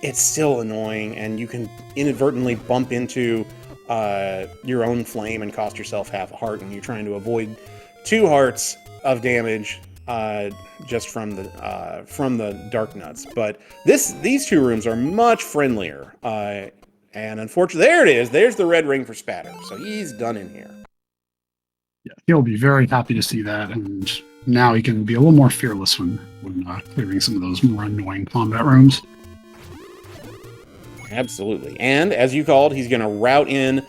it's still annoying, and you can inadvertently bump into your own flame and cost yourself half a heart, and you're trying to avoid 2 hearts of damage just from the Dark Nuts. But these 2 rooms are much friendlier, and unfortunately, there it is. There's the red ring for Spatter, so he's done in here. Yeah, he'll be very happy to see that, and now he can be a little more fearless when clearing some of those more annoying combat rooms. Absolutely. And as you called, he's going to route in,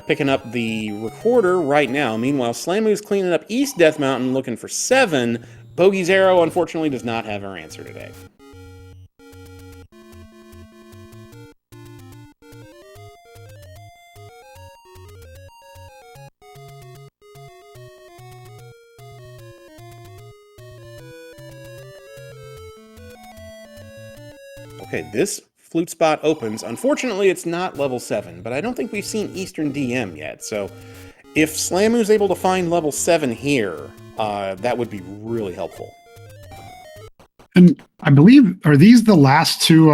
picking up the recorder right now. Meanwhile, Slamu's cleaning up East Death Mountain looking for 7. Bogey's Arrow, unfortunately, does not have her answer today. Okay, this flute spot opens. Unfortunately, it's not level 7, but I don't think we've seen Eastern DM yet. So if Slamu's able to find level 7 here, that would be really helpful. And I believe, are these the last 2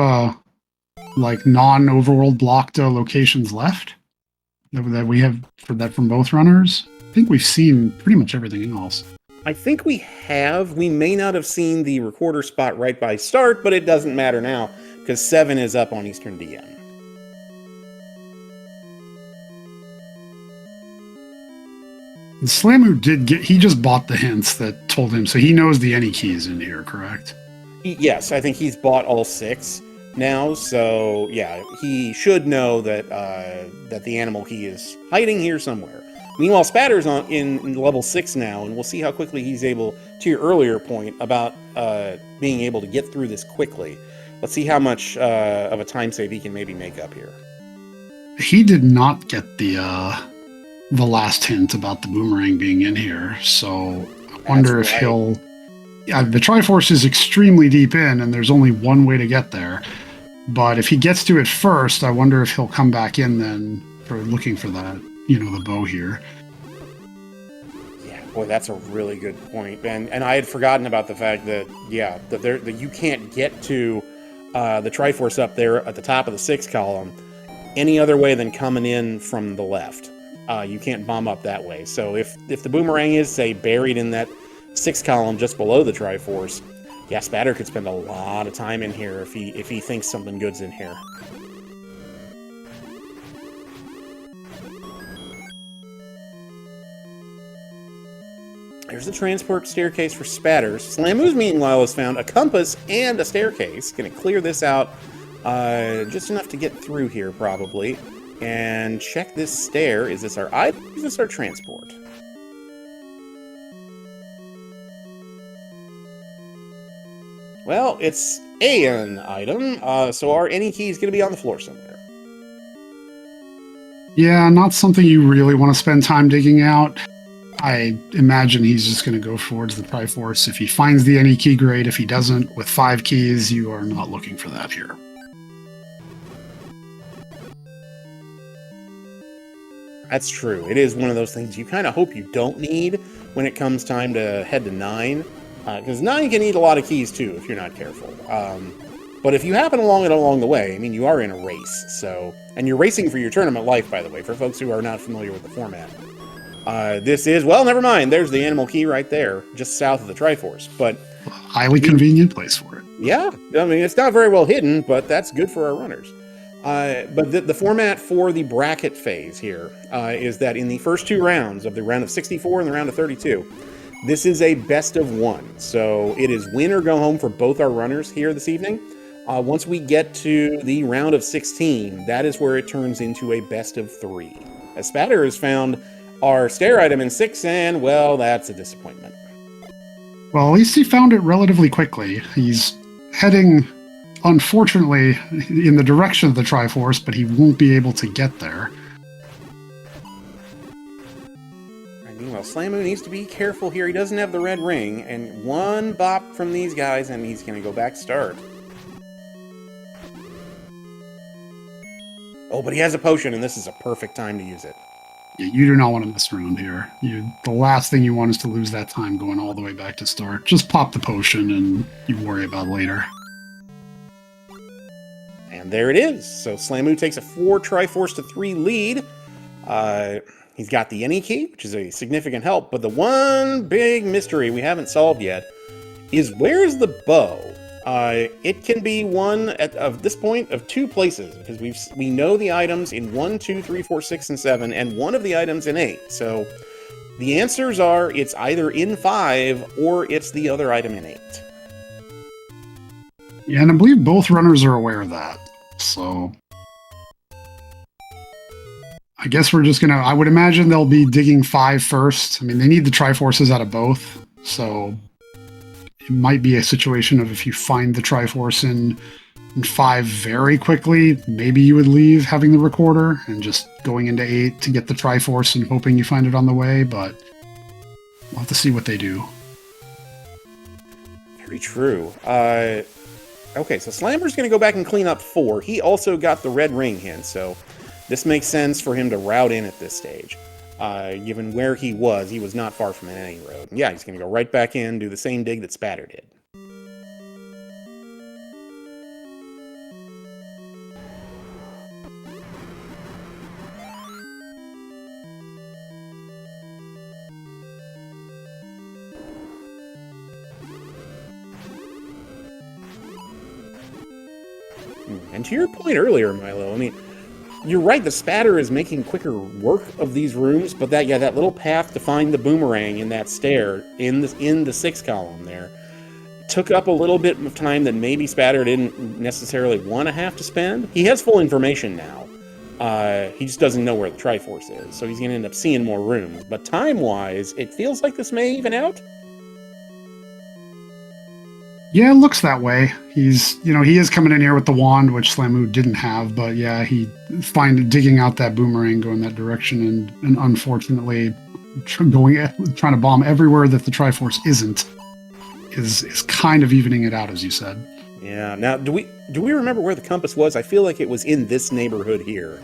like non-overworld blocked locations left that we have from both runners? I think we've seen pretty much everything else. I think we have. We may not have seen the recorder spot right by start, but it doesn't matter now, because 7 is up on Eastern DM. And Slamu he just bought the hints that told him, so he knows the any key is in here, correct? Yes, I think he's bought all 6 now, so yeah, he should know that that the animal key is hiding here somewhere. Meanwhile, Spatter's in level 6 now, and we'll see how quickly he's able, to your earlier point about being able to get through this quickly. Let's see how much of a time save he can maybe make up here. He did not get the last hint about the boomerang being in here, so I wonder if he'll... Yeah, the Triforce is extremely deep in, and there's only one way to get there. But if he gets to it first, I wonder if he'll come back in then for looking for that, the bow here. Yeah, boy, that's a really good point. And I had forgotten about the fact that, yeah, that you can't get to the Triforce up there at the top of the 6 column any other way than coming in from the left. You can't bomb up that way. So if the boomerang is, say, buried in that 6 column just below the Triforce, yeah, Spatter could spend a lot of time in here if he thinks something good's in here. There's the transport staircase for Spatters. Slamu's, meanwhile, has found a compass and a staircase. Gonna clear this out just enough to get through here, probably. And check this stair. Is this our item? Is this our transport? Well, it's an item, so our any key is going to be on the floor somewhere. Yeah, not something you really want to spend time digging out. I imagine he's just going to go towards the Triforce. If he finds the any key, great. If he doesn't, with 5 keys, you are not looking for that here. That's true. It is one of those things you kind of hope you don't need when it comes time to head to 9. Because 9 can eat a lot of keys too if you're not careful. But if you happen along the way, I mean, you are in a race, so... And you're racing for your tournament life, by the way, for folks who are not familiar with the format. This is... Well, never mind. There's the animal key right there, just south of the Triforce. But... Highly convenient place for it. Yeah. I mean, it's not very well hidden, but that's good for our runners. But the format for the bracket phase here is that in the first 2 rounds of the round of 64 and the round of 32, this is a best of 1. So it is win or go home for both our runners here this evening. Once we get to the round of 16, that is where it turns into a best of 3. As Spatter has found our stair item in 6, and, well, that's a disappointment. Well, at least he found it relatively quickly. He's heading, unfortunately, in the direction of the Triforce, but he won't be able to get there. Meanwhile, Slamu needs to be careful here. He doesn't have the red ring, and one bop from these guys, and he's going to go back start. Oh, but he has a potion, and this is a perfect time to use it. Yeah, you do not want to mess around here. The last thing you want is to lose that time going all the way back to start. Just pop the potion, and you worry about it later. And there it is. So Slamu takes a 4 Triforce to 3 lead. He's got the Any key, which is a significant help, but the one big mystery we haven't solved yet is where's the bow? It can be one at this point of 2 places, because we know the items in 1, 2, 3, 4, 6, and 7, and one of the items in 8. So the answers are it's either in 5 or it's the other item in 8. Yeah, and I believe both runners are aware of that. So I guess we're just I would imagine they'll be digging 5 first. I mean, they need the Triforces out of both, so it might be a situation of if you find the Triforce in 5 very quickly, maybe you would leave having the recorder and just going into 8 to get the Triforce and hoping you find it on the way, but we'll have to see what they do. Very true. Okay, so Slammer's going to go back and clean up 4. He also got the red ring hint, so this makes sense for him to route in at this stage. Given where he was not far from any road. Yeah, he's going to go right back in, do the same dig that Spatter did. And to your point earlier, Milo, I mean, you're right, the Spatter is making quicker work of these rooms, but that little path to find the boomerang in that stair, in the 6 column there, took up a little bit of time that maybe Spatter didn't necessarily want to have to spend. He has full information now. He just doesn't know where the Triforce is, so he's going to end up seeing more rooms. But time-wise, it feels like this may even out. Yeah, it looks that way. He is coming in here with the wand, which Slamu didn't have, but yeah, he digging out that boomerang going that direction, and unfortunately trying to bomb everywhere that the Triforce isn't is kind of evening it out, as you said. Yeah. Now, do we remember where the compass was? I feel like it was in this neighborhood here.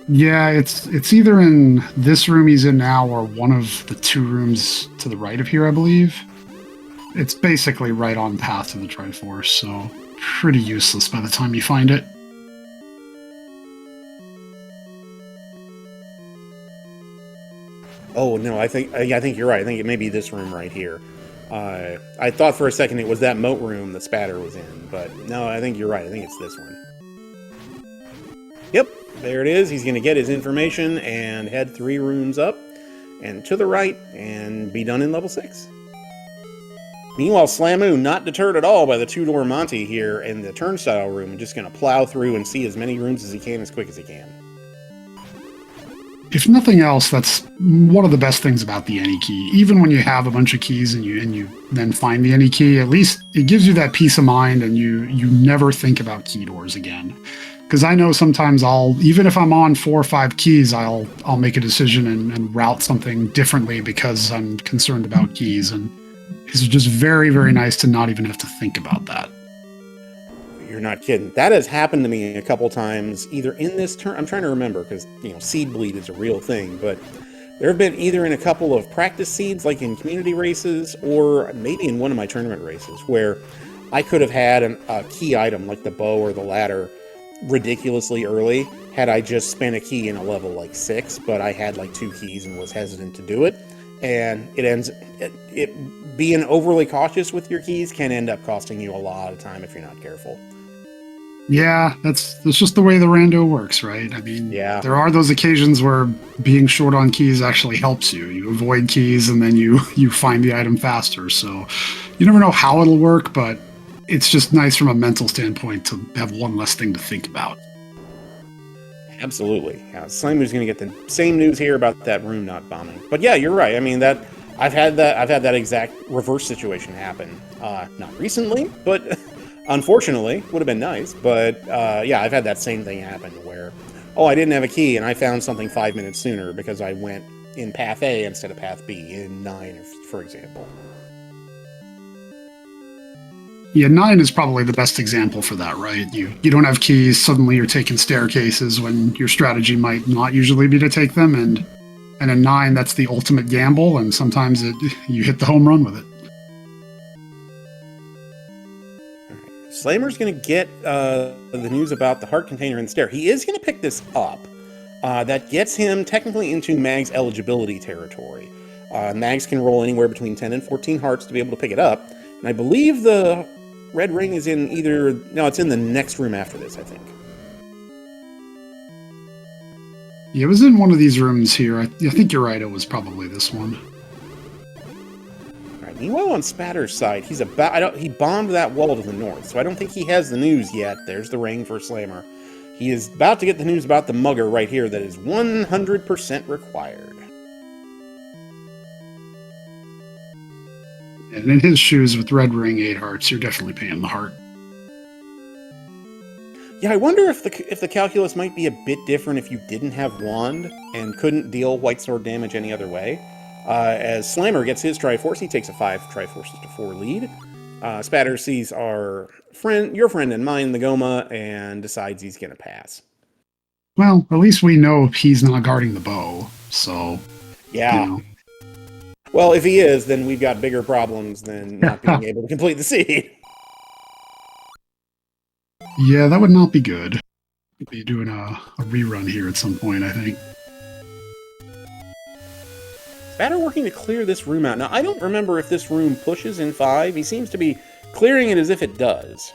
Yeah, it's either in this room he's in now or one of the 2 rooms to the right of here, I believe. It's basically right on path to the Triforce, so pretty useless by the time you find it. Oh no, I think you're right. I think it may be this room right here. I thought for a second it was that moat room the Spatter was in, but no, I think you're right. I think it's this one. Yep, there it is. He's going to get his information and head 3 rooms up and to the right and be done in level 6. Meanwhile, Slamu, not deterred at all by the 2-door Monty here in the turnstile room, and just going to plow through and see as many rooms as he can as quick as he can. If nothing else, that's one of the best things about the Any key. Even when you have a bunch of keys and you then find the Any key, at least it gives you that peace of mind, and you never think about key doors again. Because I know sometimes even if I'm on 4 or 5 keys, I'll make a decision and route something differently because I'm concerned about keys, and it's just very, very nice to not even have to think about that. You're not kidding. That has happened to me a couple times, either in this turn. I'm trying to remember because, Seed Bleed is a real thing, but There have been either in a couple of practice seeds, like in community races, or maybe in one of my tournament races, where I could have had a key item like the bow or the ladder ridiculously early had I just spent a key in a level like 6, but I had like 2 keys and was hesitant to do it. And it being overly cautious with your keys can end up costing you a lot of time if you're not careful. Yeah, that's just the way the rando works, right? I mean, Yeah. there are those occasions where being short on keys actually helps you. You avoid keys and then you find the item faster. So you never know how it'll work, but it's just nice from a mental standpoint to have one less thing to think about. Absolutely. Yeah, Slimer's going to get the same news here about that room not bombing. But yeah, you're right. I mean, that I've had that exact reverse situation happen. Not recently, but unfortunately, would have been nice. But yeah, I've had that same thing happen where, oh, I didn't have a key and I found something 5 minutes sooner because I went in path A instead of path B in 9, for example. Yeah, 9 is probably the best example for that, right? You don't have keys, suddenly you're taking staircases when your strategy might not usually be to take them, and in 9, that's the ultimate gamble, and sometimes you hit the home run with it. Slammer's going to get the news about the heart container in the stair. He is going to pick this up. That gets him technically into Mag's eligibility territory. Mags can roll anywhere between 10 and 14 hearts to be able to pick it up. And I believe the red ring is in it's in the next room after this, I think. Yeah, it was in one of these rooms here. I think you're right, it was probably this one. All right, meanwhile, on Spatter's side, he bombed that wall to the north, so I don't think he has the news yet. There's the ring for Slammer. He is about to get the news about the mugger right here that is 100% required. And in his shoes with red ring, 8 hearts, you're definitely paying the heart. Yeah, I wonder if the calculus might be a bit different if you didn't have Wand and couldn't deal White Sword damage any other way. As Slammer gets his Triforce, he takes a 5 Triforces to 4 lead. Spatter sees your friend and mine, the Goma, and decides he's going to pass. Well, at least we know he's not guarding the bow, so... Yeah. You know. Well, if he is, then we've got bigger problems than not being able to complete the seed. Yeah, that would not be good. We'll be doing a rerun here at some point, I think. Spatter working to clear this room out. Now, I don't remember if this room pushes in 5. He seems to be clearing it as if it does.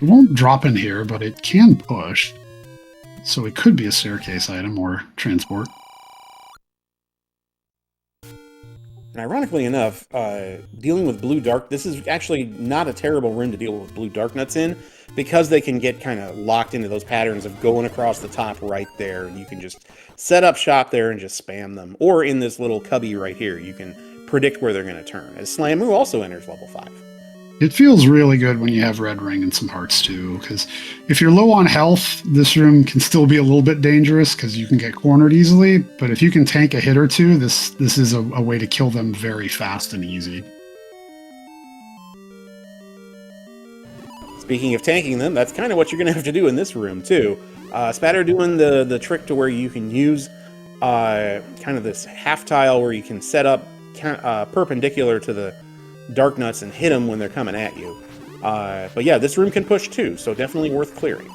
It won't drop in here, but it can push. So it could be a staircase item or transport. And ironically enough, dealing with blue dark, this is actually not a terrible room to deal with blue dark nuts in, because they can get kind of locked into those patterns of going across the top right there, and you can just set up shop there and just spam them. Or in this little cubby right here, you can predict where they're going to turn. As Slamu also enters level 5. It feels really good when you have red ring and some hearts too, because if you're low on health, this room can still be a little bit dangerous because you can get cornered easily, but if you can tank a hit or two, this is a way to kill them very fast and easy. Speaking of tanking them, that's kind of what you're going to have to do in this room too. Spatter doing the trick to where you can use kind of this half tile where you can set up perpendicular to the dark nuts and hit them when they're coming at you. But yeah, this room can push too, so definitely worth clearing.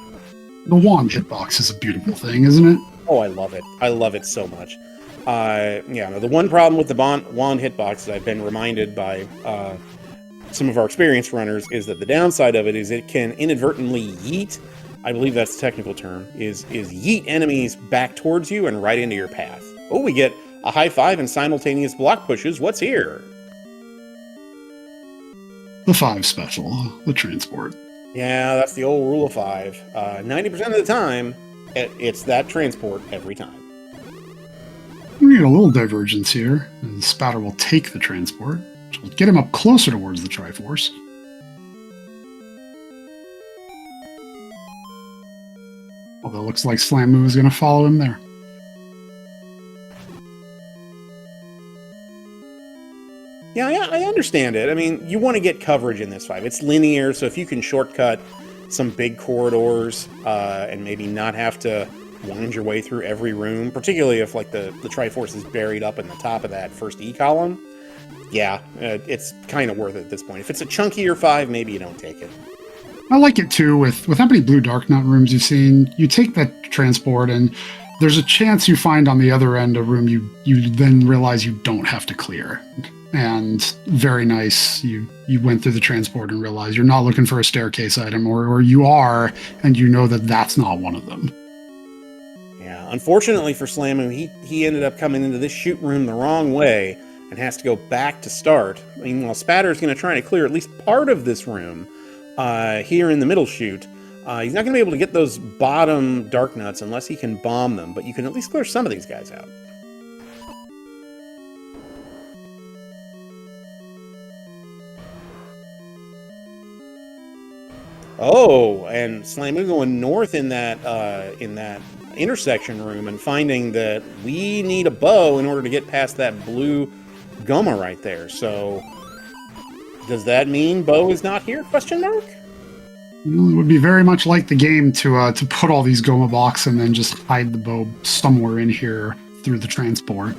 The wand hitbox is a beautiful thing, isn't it? Oh, I love it. I love it so much. The one problem with the wand hitbox that I've been reminded by some of our experienced runners is that the downside of it is it can inadvertently yeet, I believe that's the technical term, is yeet enemies back towards you and right into your path. Oh, we get a high 5 and simultaneous block pushes. What's here? The 5 special, the transport. Yeah, that's the old rule of 5. 90% of the time, it's that transport every time. We need a little divergence here. The Spatter will take the transport, which will get him up closer towards the Triforce. Although it looks like Slamu is going to follow him there. Yeah, I understand it. I mean, you want to get coverage in this 5. It's linear, so if you can shortcut some big corridors and maybe not have to wind your way through every room, particularly if like the Triforce is buried up in the top of that first E column. Yeah, it's kind of worth it at this point. If it's a chunkier 5, maybe you don't take it. I like it too. With how many blue Dark Knot rooms you've seen, you take that transport, and there's a chance you find on the other end a room you then realize you don't have to clear. And very nice. You went through the transport and realized you're not looking for a staircase item, or you are, and you know that that's not one of them. Yeah, unfortunately for Slamu, he ended up coming into this shoot room the wrong way and has to go back to start. Meanwhile, Spatter's going to try to clear at least part of this room here in the middle chute. He's not going to be able to get those bottom Dark Nuts unless he can bomb them, but you can at least clear some of these guys out. Oh, and Slamu going north in that intersection room and finding that we need a bow in order to get past that blue Goma right there. So, does that mean bow is not here? Question mark. Well, it would be very much like the game to put all these Goma blocks and then just hide the bow somewhere in here through the transport.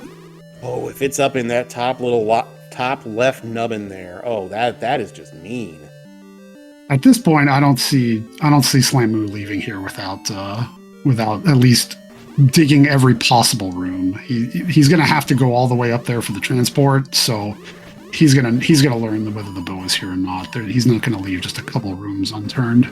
Oh, if it's up in that top left nubbin there. Oh, that is just mean. At this point, I don't see Slamu leaving here without at least digging every possible room. He's going to have to go all the way up there for the transport, so he's gonna learn whether the bow is here or not. He's not going to leave just a couple rooms unturned.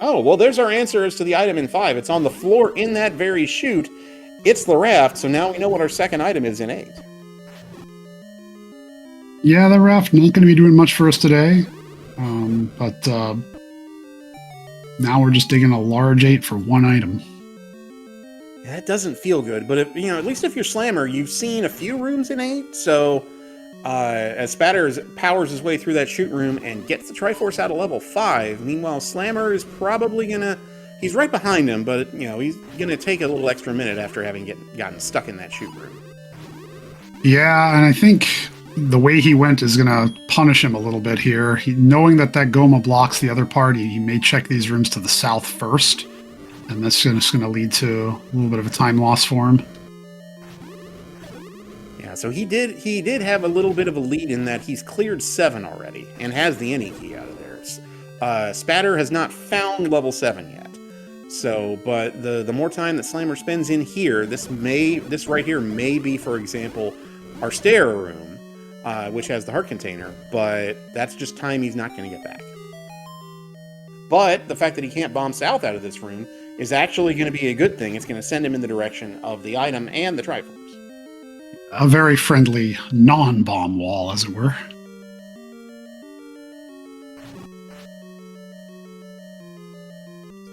Oh, well, there's our answer as to the item in 5. It's on the floor in that very chute. It's the raft, so now we know what our second item is in 8. Yeah, the raft not going to be doing much for us today, but now we're just digging a large 8 for one item. Yeah, it doesn't feel good, but at least if you're Slammer, you've seen a few rooms in 8, so as Spatter powers his way through that shoot room and gets the Triforce out of level 5, meanwhile, Slammer is probably he's right behind him, but he's gonna take a little extra minute after having gotten stuck in that shoot room. Yeah, and I think the way he went is going to punish him a little bit here. Knowing that Goma blocks the other party, he may check these rooms to the south first, and that's just going to lead to a little bit of a time loss for him. Yeah, so he did have a little bit of a lead in that he's cleared 7 already and has the any key out of there. Spatter has not found level 7 yet. So, but the more time that Slammer spends in here, this right here may be, for example, our stair room, which has the heart container, but that's just time he's not going to get back. But the fact that he can't bomb south out of this room is actually going to be a good thing. It's going to send him in the direction of the item and the Triforce. A very friendly non-bomb wall, as it were.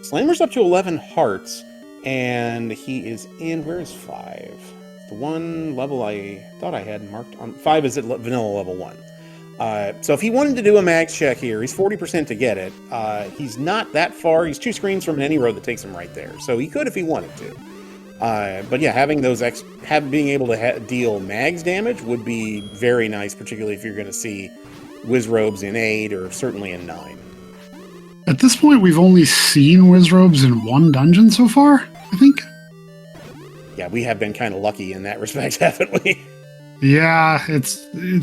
Slammer's up to 11 hearts, and he is in... Where is 5? The one level I thought I had marked on 5 is at vanilla level 1. So if he wanted to do a max check here, he's 40% to get it. He's not that far. He's 2 screens from any road that takes him right there. So he could if he wanted to. But yeah, having those being able to deal mags damage would be very nice, particularly if you're going to see Wizrobes in 8 or certainly in 9. At this point, we've only seen Wizrobes in 1 dungeon so far, I think. Yeah, we have been kind of lucky in that respect, haven't we? Yeah, it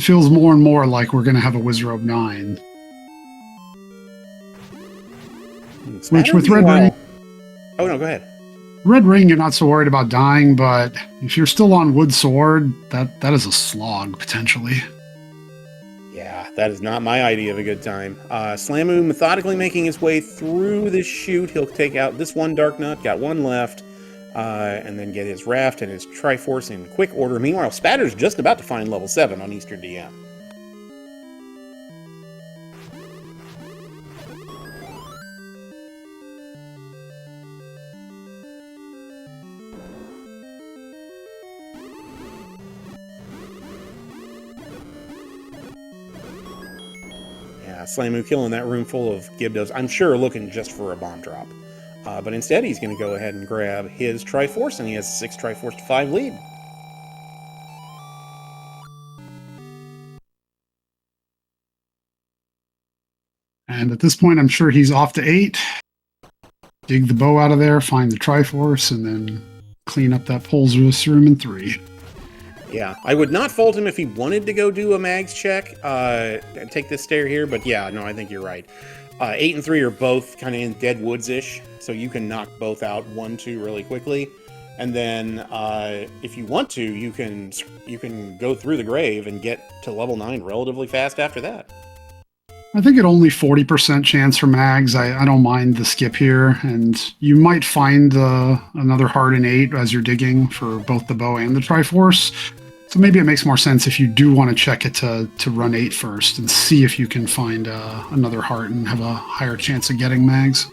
feels more and more like we're going to have a Wizrobe 9. Which with Red Ring... Oh, no, go ahead. Red Ring, you're not so worried about dying, but if you're still on Wood Sword, that is a slog, potentially. Yeah, that is not my idea of a good time. Slamu methodically making his way through this chute. He'll take out this one Dark Nut, got 1 left, and then get his Raft and his Triforce in quick order. Meanwhile, Spatter's just about to find level 7 on Eastern DM. Slamu killing that room full of Gibdos, I'm sure looking just for a bomb drop. But instead, he's going to go ahead and grab his Triforce, and he has a 6 Triforce to 5 lead. And at this point, I'm sure he's off to 8. Dig the bow out of there, find the Triforce, and then clean up that Poles room in 3. Yeah, I would not fault him if he wanted to go do a mags check, take this stair here, but yeah, no, I think you're right. 8 and 3 are both kind of in dead woods-ish, so you can knock both out 1, 2 really quickly. And then if you want to, you can go through the grave and get to level 9 relatively fast after that. I think at only 40% chance for mags, I don't mind the skip here, and you might find another heart in 8 as you're digging for both the bow and the Triforce. So maybe it makes more sense if you do want to check it to run 8 first and see if you can find another heart and have a higher chance of getting mags.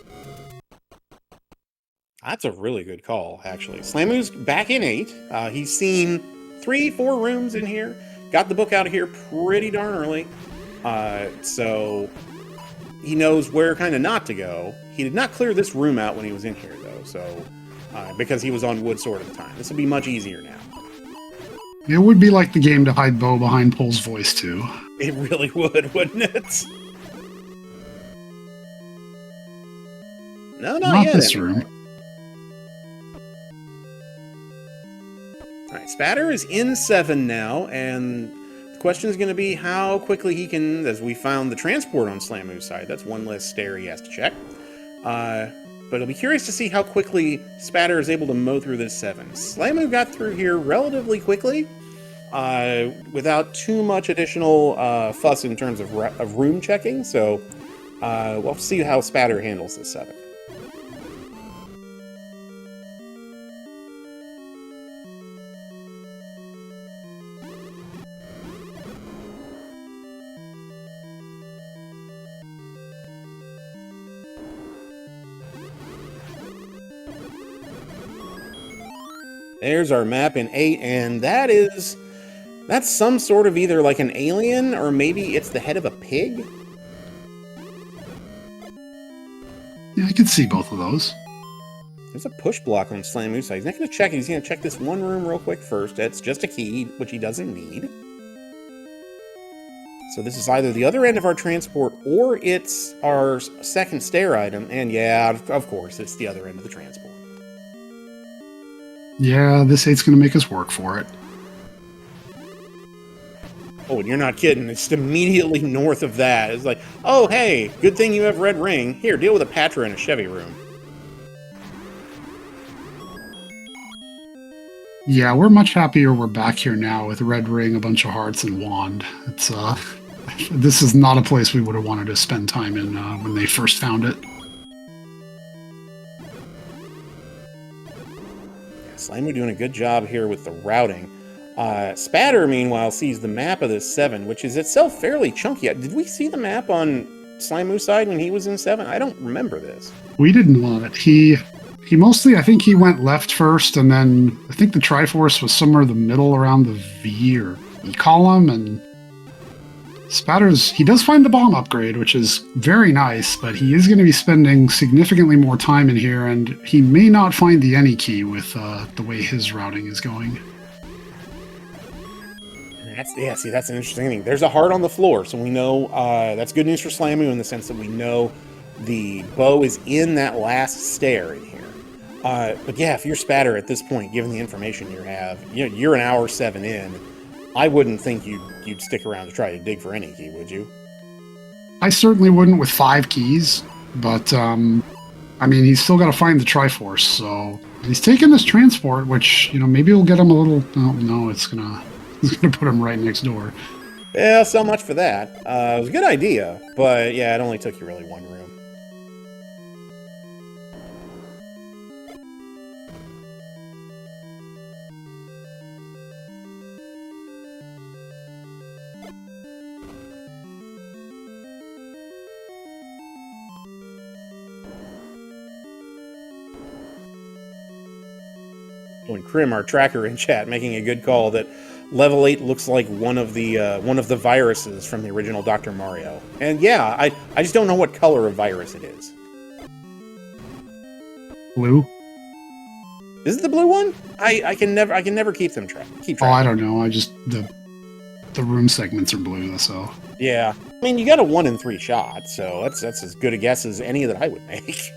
That's a really good call, actually. Slamu's back in 8. He's seen 3, 4 rooms in here. Got the book out of here pretty darn early. So he knows where kind of not to go. He did not clear this room out when he was in here, though. So because he was on wood sword at the time. This will be much easier now. It would be like the game to hide Bo behind Pole's voice, too. It really would, wouldn't it? No, not yet. This room. All right, Spatter is in 7 now, and the question is going to be how quickly he can, as we found the transport on Slamu's side. That's one less stair he has to check. But I'll be curious to see how quickly Spatter is able to mow through this 7. Slamu got through here relatively quickly, without too much additional fuss in terms of room checking, so we'll see how Spatter handles this 7. There's our map in 8, and that's some sort of either like an alien, or maybe it's the head of a pig? Yeah, I could see both of those. There's a push block on Slamu's side. He's not going to check it. He's going to check this one room real quick first. That's just a key, which he doesn't need. So this is either the other end of our transport, or it's our second stair item. And yeah, of course, it's the other end of the transport. Yeah, this 8's going to make us work for it. Oh, and you're not kidding. It's immediately north of that. It's like, oh, hey, good thing you have red ring. Here, deal with a Patra in a Chevy room. Yeah, we're much happier we're back here now with red ring, a bunch of hearts, and wand. It's this is not a place we would have wanted to spend time in when they first found it. Slamu doing a good job here with the routing. Spatter, meanwhile, sees the map of this 7, which is itself fairly chunky. Did we see the map on Slamu's side when he was in 7? I don't remember this. We didn't love it. He mostly, I think he went left first, and then I think the Triforce was somewhere in the middle around the V or E column, and he does find the bomb upgrade, which is very nice, but he is going to be spending significantly more time in here, and he may not find the any key with the way his routing is going. That's an interesting thing. There's a heart on the floor, so we know that's good news for Slamu in the sense that we know the bow is in that last stair in here. But yeah, if you're Spatter at this point, given the information you have, you're an hour 7 in. I wouldn't think you'd stick around to try to dig for any key, would you? I certainly wouldn't with 5 keys, but I mean, he's still got to find the Triforce, so he's taking this transport, which maybe will get him a little. Oh, no, it's gonna put him right next door. Yeah, so much for that. It was a good idea, but yeah, it only took you really one room. When Krim, our tracker in chat, making a good call that level 8 looks like one of the viruses from the original Dr. Mario. And yeah, I just don't know what color of virus it is. Blue? Is it the blue one? I can never keep them track. Oh, I don't know. I just the room segments are blue, so. Yeah. I mean, you got a 1 in 3 shot, so that's as good a guess as any that I would make.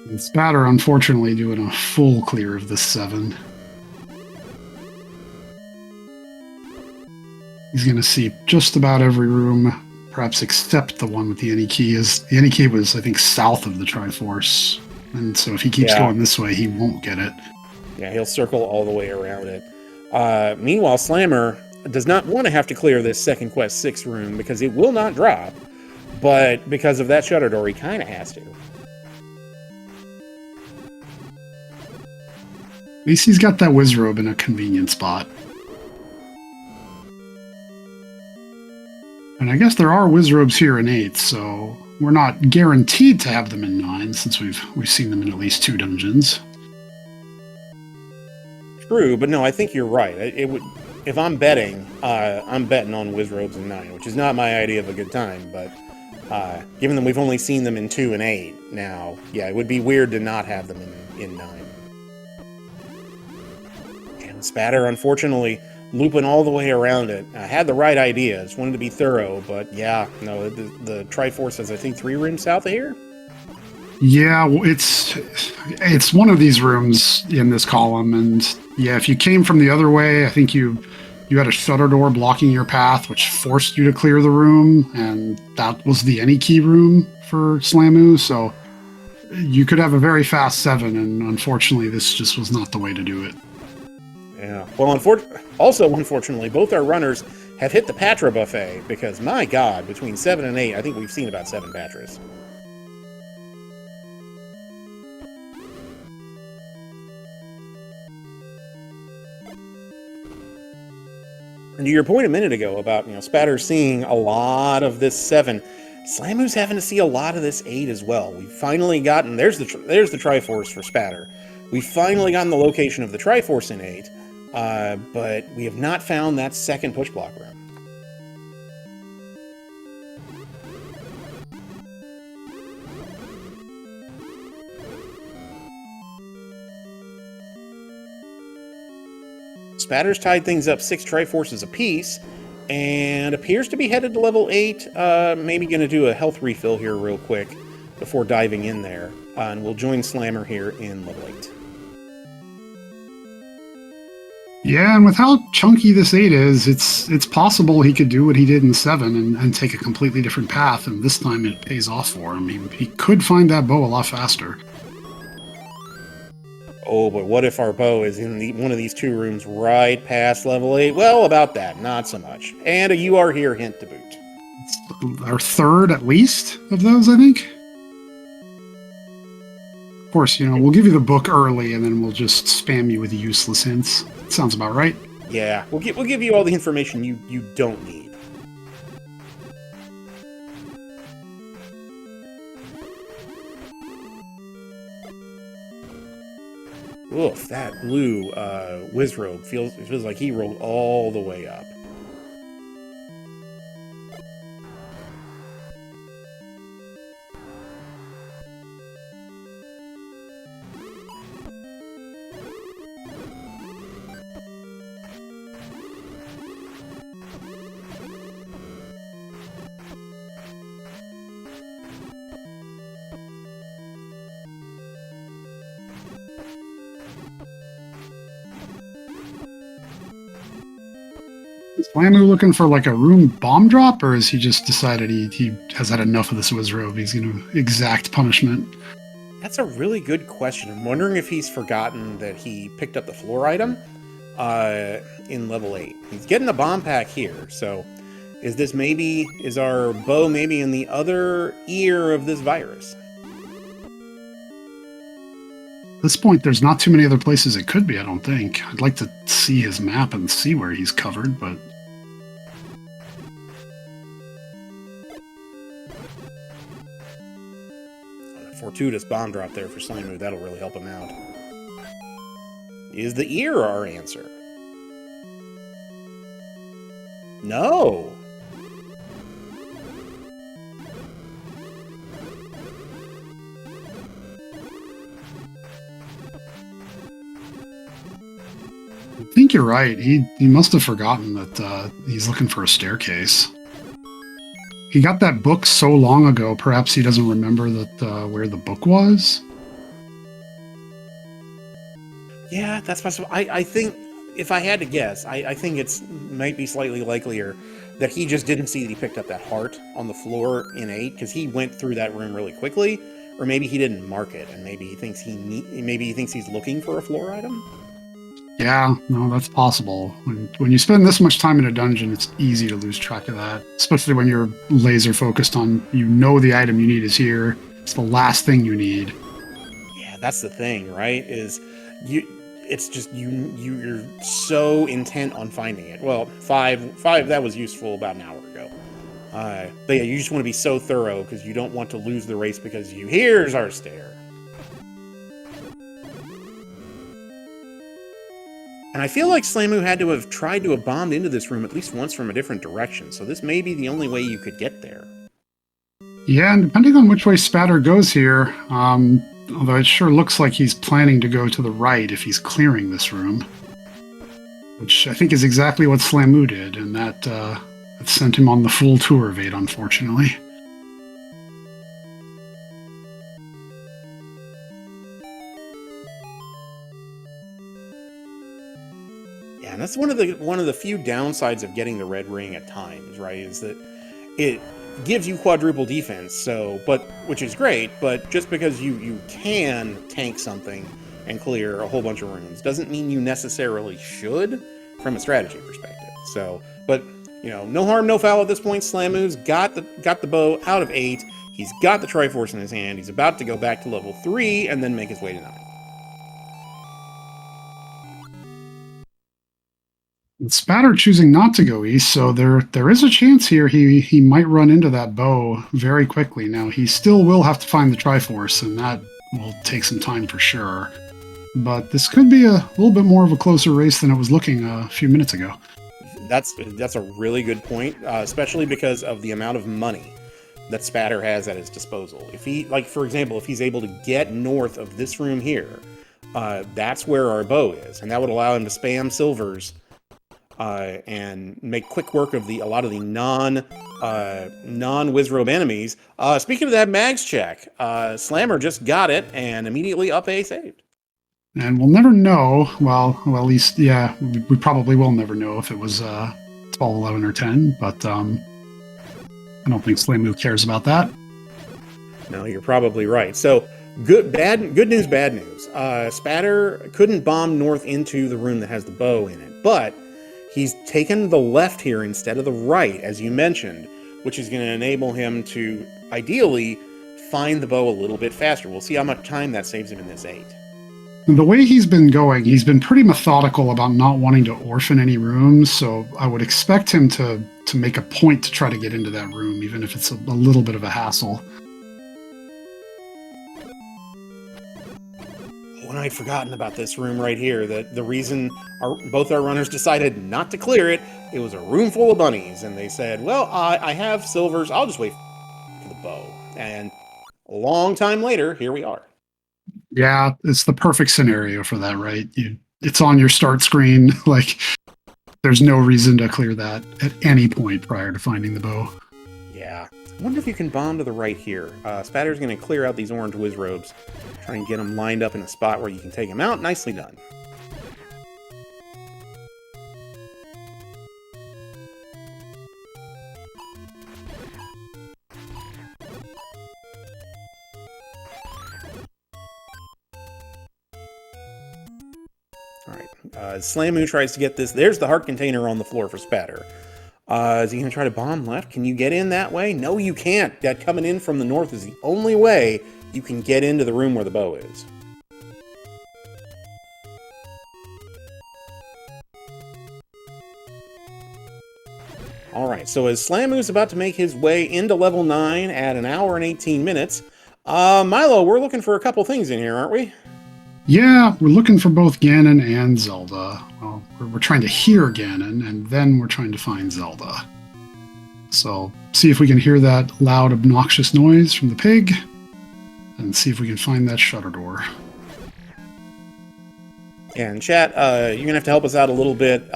And Spatter, unfortunately, doing a full clear of the 7. He's going to see just about every room, perhaps except the one with the any key. The any key was, I think, south of the Triforce. And so if he keeps going this way, he won't get it. Yeah, he'll circle all the way around it. Meanwhile, Slammer does not want to have to clear this second quest 6 room because it will not drop. But because of that shutter door, he kind of has to. At least he's got that Wizrobe in a convenient spot. And I guess there are Wizrobes here in 8, so we're not guaranteed to have them in 9 since we've seen them in at least 2 dungeons. True, but no, I think you're right. It would, if I'm betting on Wizrobes in 9, which is not my idea of a good time, but given that we've only seen them in 2 and 8 now, yeah, it would be weird to not have them in 9. And Spatter, unfortunately, looping all the way around it. I had the right idea. Just wanted to be thorough, but yeah, no, the Triforce is, I think, 3 rooms south of here? Yeah, well, it's one of these rooms in this column, and yeah, if you came from the other way, I think you had a shutter door blocking your path, which forced you to clear the room, and that was the any key room for Slamu, so you could have a very fast 7, and unfortunately, this just was not the way to do it. Yeah. Well, unfortunately, both our runners have hit the Patra buffet because, my God, between 7 and 8, I think we've seen about 7 Patras. And to your point a minute ago about, Spatter seeing a lot of this 7, Slamu's having to see a lot of this 8 as well. We've finally gotten, there's the Triforce for Spatter. We've finally gotten the location of the Triforce in 8. But we have not found that second push block room. Spatter's tied things up 6 Triforces apiece, and appears to be headed to level 8. Maybe going to do a health refill here real quick before diving in there. And we'll join Slammer here in level 8. Yeah, and with how chunky this 8 is, it's possible he could do what he did in 7 and take a completely different path, and this time it pays off for him. He could find that bow a lot faster. Oh, but what if our bow is in one of these 2 rooms right past level 8? Well, about that, not so much. And a "you are here" hint to boot. It's our 3rd, at least, of those, I think. Of course, we'll give you the book early, and then we'll just spam you with useless hints. Sounds about right. Yeah, we'll give you all the information you don't need. Oof, that blue Wizrobe feels like he rolled all the way up. Is Slamu looking for like a room bomb drop, or has he just decided he has had enough of this Wizrobe? He's going to exact punishment. That's a really good question. I'm wondering if he's forgotten that he picked up the floor item in level 8. He's getting a bomb pack here, so is our bow maybe in the other ear of this virus? At this point, there's not too many other places it could be, I don't think. I'd like to see his map and see where he's covered, but... A fortuitous bomb drop there for Slamu. That'll really help him out. Is the ear our answer? No! I think you're right. He must have forgotten that he's looking for a staircase. He got that book so long ago, perhaps he doesn't remember that where the book was. Yeah, that's possible. I think, if I had to guess, I think it's might be slightly likelier that he just didn't see that he picked up that heart on the floor in 8, because he went through that room really quickly, or maybe he didn't mark it, and maybe he thinks maybe he thinks he's looking for a floor item. Yeah, no, that's possible. When you spend this much time in a dungeon, it's easy to lose track of that, especially when you're laser focused on, you know, the item you need is here. It's the last thing you need. Yeah, that's the thing, right? Is it's just you're so intent on finding it. Well, 5 that was useful about an hour ago. But yeah, you just want to be so thorough because you don't want to lose the race because here's our stair. And I feel like Slamu had to have tried to have bombed into this room at least once from a different direction, so this may be the only way you could get there. Yeah, and depending on which way Spatter goes here, although it sure looks like he's planning to go to the right if he's clearing this room, which I think is exactly what Slamu did, and that sent him on the full tour of 8, unfortunately. Yeah, and that's one of the few downsides of getting the red ring at times, right? Is that it gives you quadruple defense, which is great, but just because you can tank something and clear a whole bunch of rooms doesn't mean you necessarily should from a strategy perspective. So, but you know, no harm, no foul at this point. Slamu's got the bow out of 8. He's got the Triforce in his hand. He's about to go back to level 3 and then make his way to 9. Spatter choosing not to go east, so there is a chance here he might run into that bow very quickly. Now, he still will have to find the Triforce, and that will take some time for sure. But this could be a little bit more of a closer race than it was looking a few minutes ago. That's a really good point, especially because of the amount of money that Spatter has at his disposal. If he, like, for example, if he's able to get north of this room here, that's where our bow is, and that would allow him to spam silvers and make quick work of a lot of the non-Wizrobe enemies. Speaking of that mags check, Slammer just got it and immediately up A saved. And we'll never know. Well, at least, yeah, we probably will never know if it was 12, 11, or 10, but I don't think Slamu cares about that. No, you're probably right. So, good news, bad news. Spatter couldn't bomb north into the room that has the bow in it, but he's taken the left here instead of the right, as you mentioned, which is going to enable him to, ideally, find the bow a little bit faster. We'll see how much time that saves him in this 8. The way he's been going, he's been pretty methodical about not wanting to orphan any rooms, so I would expect him to make a point to try to get into that room, even if it's a little bit of a hassle. And I'd forgotten about this room right here, that the reason both our runners decided not to clear it was a room full of bunnies, and they said, well, I have silvers, I'll just wait for the bow. And a long time later, here we are. Yeah, it's the perfect scenario for that, right? It's on your start screen, like, there's no reason to clear that at any point prior to finding the bow. Yeah. I wonder if you can bomb to the right here. Spatter's going to clear out these orange Wizrobes, try and get them lined up in a spot where you can take them out. Nicely done. Alright, Slamu tries to get this. There's the heart container on the floor for Spatter. Is he going to try to bomb left? Can you get in that way? No, you can't. That coming in from the north is the only way you can get into the room where the bow is. Alright, so as Slamu's about to make his way into level 9 at an hour and 18 minutes, Milo, we're looking for a couple things in here, aren't we? Yeah, we're looking for both Ganon and Zelda. Well, we're trying to hear Ganon, and then we're trying to find Zelda. So, see if we can hear that loud, obnoxious noise from the pig, and see if we can find that shutter door. And chat, you're gonna have to help us out a little bit,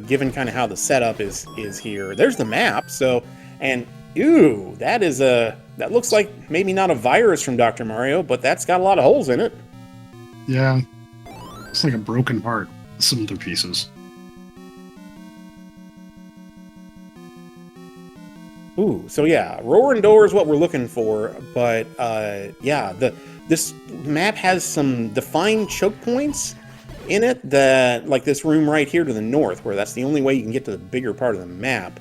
given kind of how the setup is here. There's the map. So, and ew, that looks like maybe not a virus from Dr. Mario, but that's got a lot of holes in it. Yeah, it's like a broken heart. Some other pieces. Ooh, so yeah, roaring door is what we're looking for, but yeah, this map has some defined choke points in it that, like this room right here to the north, where that's the only way you can get to the bigger part of the map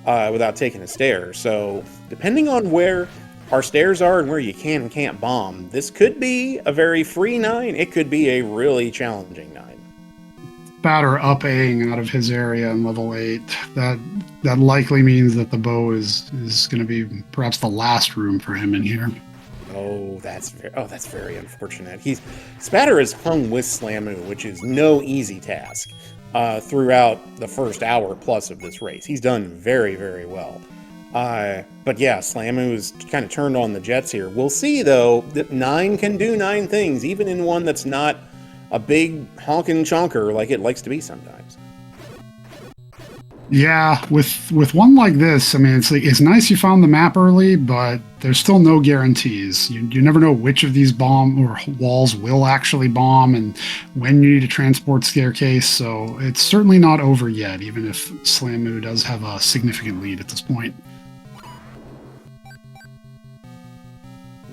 without taking a stair. So depending on where our stairs are and where you can and can't bomb, this could be a very free 9. It could be a really challenging 9. Spatter up A-ing out of his area in level 8. That likely means that the bow is going to be perhaps the last room for him in here. Oh, that's very unfortunate. Spatter is hung with Slamu, which is no easy task throughout the first hour plus of this race. He's done very, very well. But yeah, Slamu's kind of turned on the jets here. We'll see, though, that 9 can do 9 things, even in one that's not a big honkin' chonker like it likes to be sometimes. Yeah, with one like this, I mean, it's nice you found the map early, but there's still no guarantees. You never know which of these bomb or walls will actually bomb and when you need a transport staircase, so it's certainly not over yet, even if Slamu does have a significant lead at this point.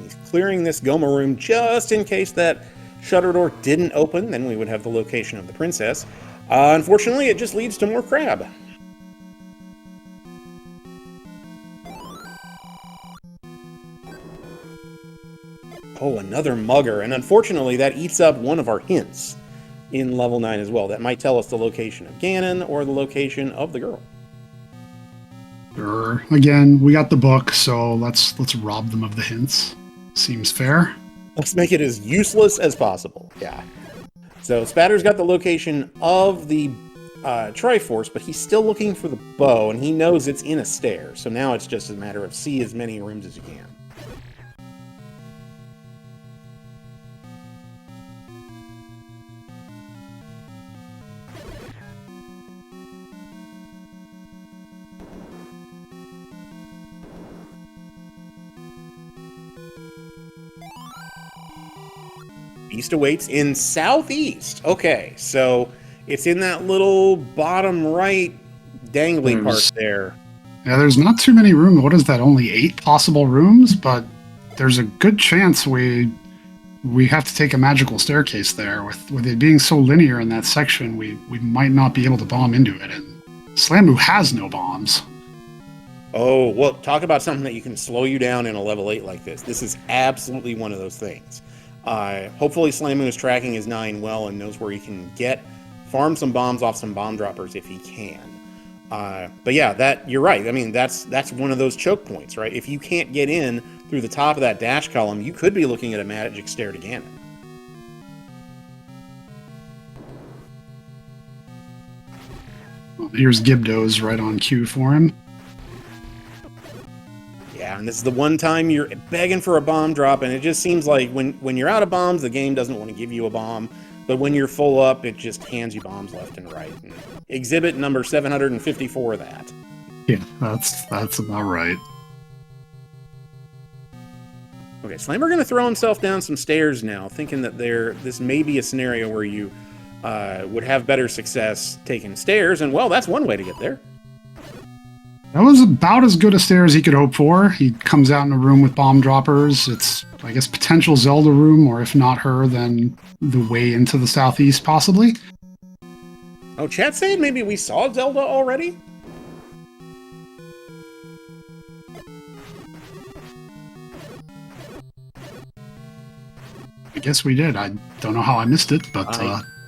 He's clearing this Goma room just in case that shutter door didn't open, then we would have the location of the princess. Unfortunately, it just leads to more crab. Oh, another mugger, and unfortunately that eats up one of our hints in level 9 as well. That might tell us the location of Ganon or the location of the girl. Sure. Again, we got the book, so let's rob them of the hints. Seems fair. Let's make it as useless as possible. Yeah. So Spatter's got the location of the Triforce, but he's still looking for the bow, and he knows it's in a stair. So now it's just a matter of see as many rooms as you can. Beast awaits in southeast. Okay, so it's in that little bottom right dangly part there. Yeah, there's not too many rooms. What is that? Only 8 possible rooms, but there's a good chance we have to take a magical staircase there. With it being so linear in that section, we might not be able to bomb into it. And Slamu has no bombs. Oh, well, talk about something that you can slow you down in a level 8 like this. This is absolutely one of those things. Hopefully Slamu is tracking his 9 well and knows where he can farm some bombs off some bomb droppers if he can. But yeah, you're right. I mean, that's one of those choke points, right? If you can't get in through the top of that dash column, you could be looking at a magic stair to Ganon. Well, here's Gibdo's right on cue for him. Yeah, and this is the one time you're begging for a bomb drop, and it just seems like when you're out of bombs, the game doesn't want to give you a bomb. But when you're full up, it just hands you bombs left and right. And exhibit number 754 of that. Yeah, that's about right. Okay, Slammer going to throw himself down some stairs now, thinking that this may be a scenario where you would have better success taking stairs, and well, that's one way to get there. That was about as good a stair as he could hope for. He comes out in a room with bomb droppers. It's, I guess, potential Zelda room, or if not her, then the way into the southeast, possibly. Oh, chat saying maybe we saw Zelda already? I guess we did. I don't know how I missed it, but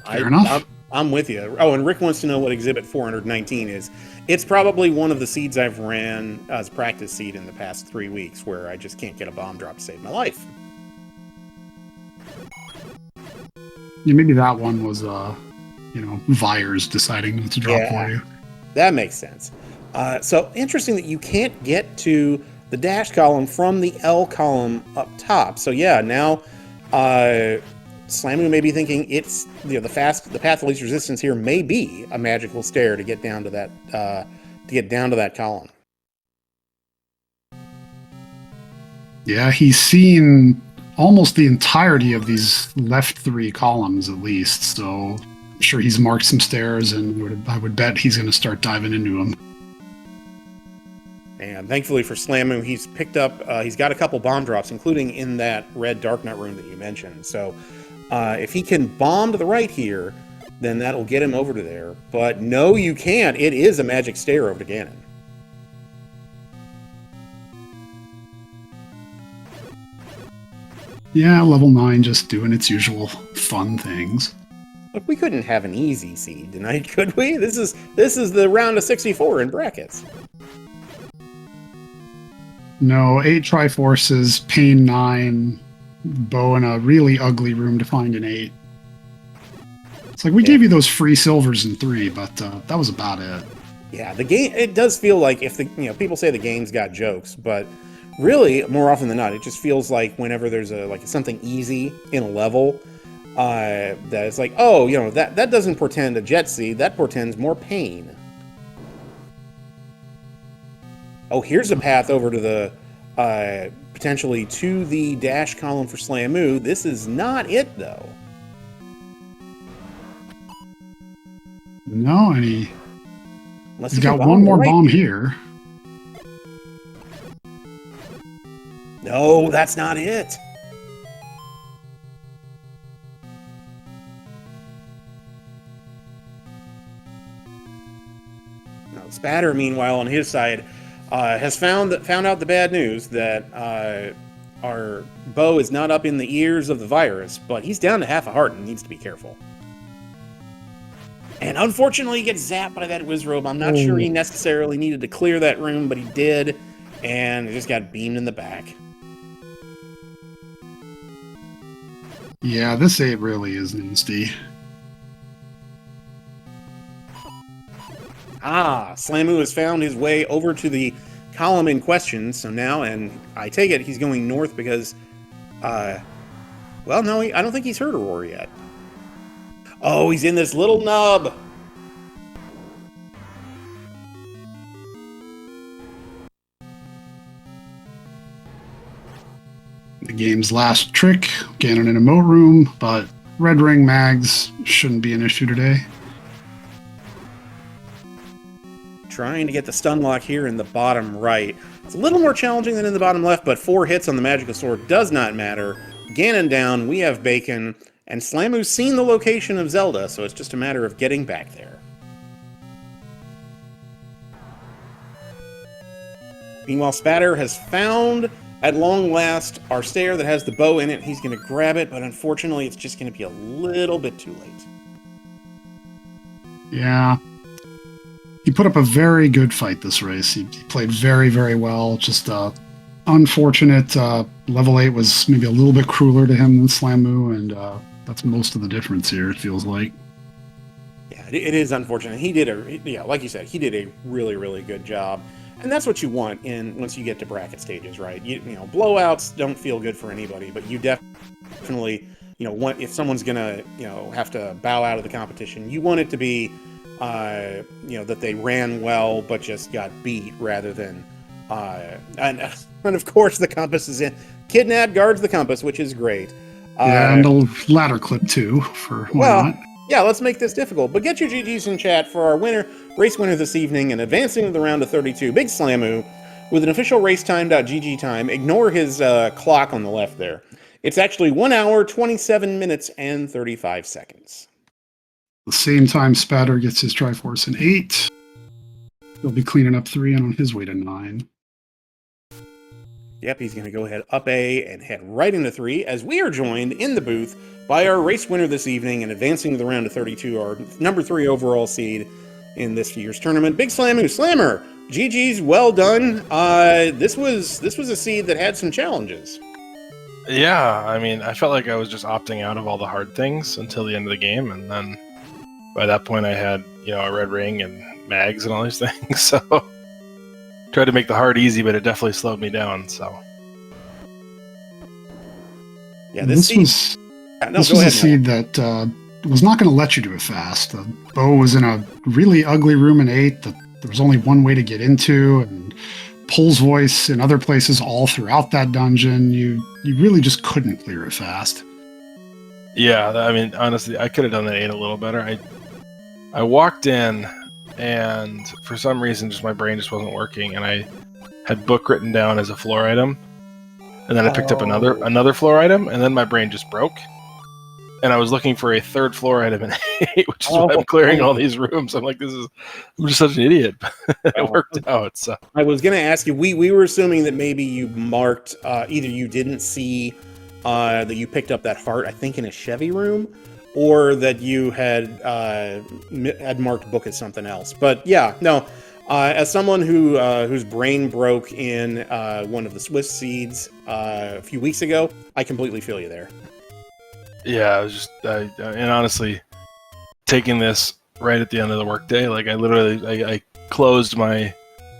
fair enough. I'm with you. Oh, and Rick wants to know what Exhibit 419 is. It's probably one of the seeds I've ran as practice seed in the past 3 weeks where I just can't get a bomb drop to save my life. Yeah, maybe that one was, Vires deciding to drop for you. That makes sense. So interesting that you can't get to the dash column from the L column up top. So yeah, now Slamu may be thinking it's the path of least resistance here may be a magical stair to get down to that column. Yeah, he's seen almost the entirety of these left 3 columns at least, so I'm sure he's marked some stairs, and I would bet he's going to start diving into them. And thankfully for Slamu, he's picked up, he's got a couple bomb drops, including in that red Darknut room that you mentioned. So if he can bomb to the right here, then that'll get him over to there. But no, you can't. It is a magic stair over to Ganon. Yeah, level 9 just doing its usual fun things. Look, we couldn't have an easy seed tonight, could we? This is the round of 64 in brackets. No, 8 Triforces, Pain 9, Bow in a really ugly room to find an 8. It's like we gave you those free silvers in 3, but that was about it. Yeah, the game, it does feel like if the, people say the game's got jokes, but really, more often than not, it just feels like whenever there's something easy in a level, that it's like, oh, that doesn't portend a jet seed, that portends more pain. Oh, here's a path over to the, potentially to the dash column for Slamu. This is not it, though. No, and he's got one more bomb here. No, that's not it. Now, Spatter, meanwhile, on his side, has found out the bad news that our Bow is not up in the ears of the virus, but he's down to half a heart and needs to be careful. And unfortunately, he gets zapped by that Wizrobe. I'm not sure he necessarily needed to clear that room, but he did, and he just got beamed in the back. Yeah, this 8 really is nasty. Slamu has found his way over to the column in question, so now, and I take it he's going north because, well, no, I don't think he's heard Aurora yet. Oh, he's in this little nub! The game's last trick, Ganon in a moat room, but red ring mags shouldn't be an issue today. Trying to get the stun lock here in the bottom right. It's a little more challenging than in the bottom left, but 4 hits on the magical sword does not matter. Ganon down, we have Bacon, and Slamu's seen the location of Zelda, so it's just a matter of getting back there. Meanwhile, Spatter has found, at long last, our stair that has the bow in it. He's going to grab it, but unfortunately it's just going to be a little bit too late. Yeah. He put up a very good fight this race. He played very, very well. Just unfortunate. Level 8 was maybe a little bit crueler to him than Slamu, and that's most of the difference here, it feels like. Yeah, it is unfortunate. He did like you said, he did a really, really good job. And that's what you want once you get to bracket stages, right? You know, blowouts don't feel good for anybody, but you definitely, want, if someone's gonna, have to bow out of the competition, you want it to be, that they ran well but just got beat rather than, and of course the compass is in. Kidnap guards the compass, which is great. Yeah, and a ladder clip too for why not. Yeah, let's make this difficult. But get your GGs in chat for our race winner this evening and advancing to the round of 32, Big Slamu, with an official racetime.gg time. Ignore his clock on the left there. It's actually 1 hour, 27 minutes, and 35 seconds. The same time Spatter gets his Triforce in 8. He'll be cleaning up 3 and on his way to 9. Yep, he's going to go ahead up A and head right into 3 as we are joined in the booth by our race winner this evening and advancing to the round of 32, our number 3 overall seed in this year's tournament, Big Slamu. Slammer, GG's, well done. This was a seed that had some challenges. Yeah, I mean, I felt like I was just opting out of all the hard things until the end of the game, and then by that point I had, a red ring and mags and all these things, so tried to make the hard easy, but it definitely slowed me down, so. Yeah, this seed No, This go was a ahead, seed that was not going to let you do it fast. The bow was in a really ugly room in 8 that there was only one way to get into, and Pole's voice in other places all throughout that dungeon. You really just couldn't clear it fast. Yeah, I mean, honestly, I could have done that 8 a little better. I walked in, and for some reason, just my brain just wasn't working, and I had book written down as a floor item, and then I picked up another floor item, and then my brain just broke, and I was looking for a third floor item in 8, which is why I'm clearing all these rooms. I'm like, I'm just such an idiot. It worked out. So I was going to ask you, we were assuming that maybe you marked, either you didn't see that you picked up that heart, I think in a Chevy room, or that you had marked book as something else. But yeah, no, as someone whose brain broke in one of the Swiss seeds a few weeks ago, I completely feel you there. yeah, I was just, and honestly, taking this right at the end of the workday, like I closed my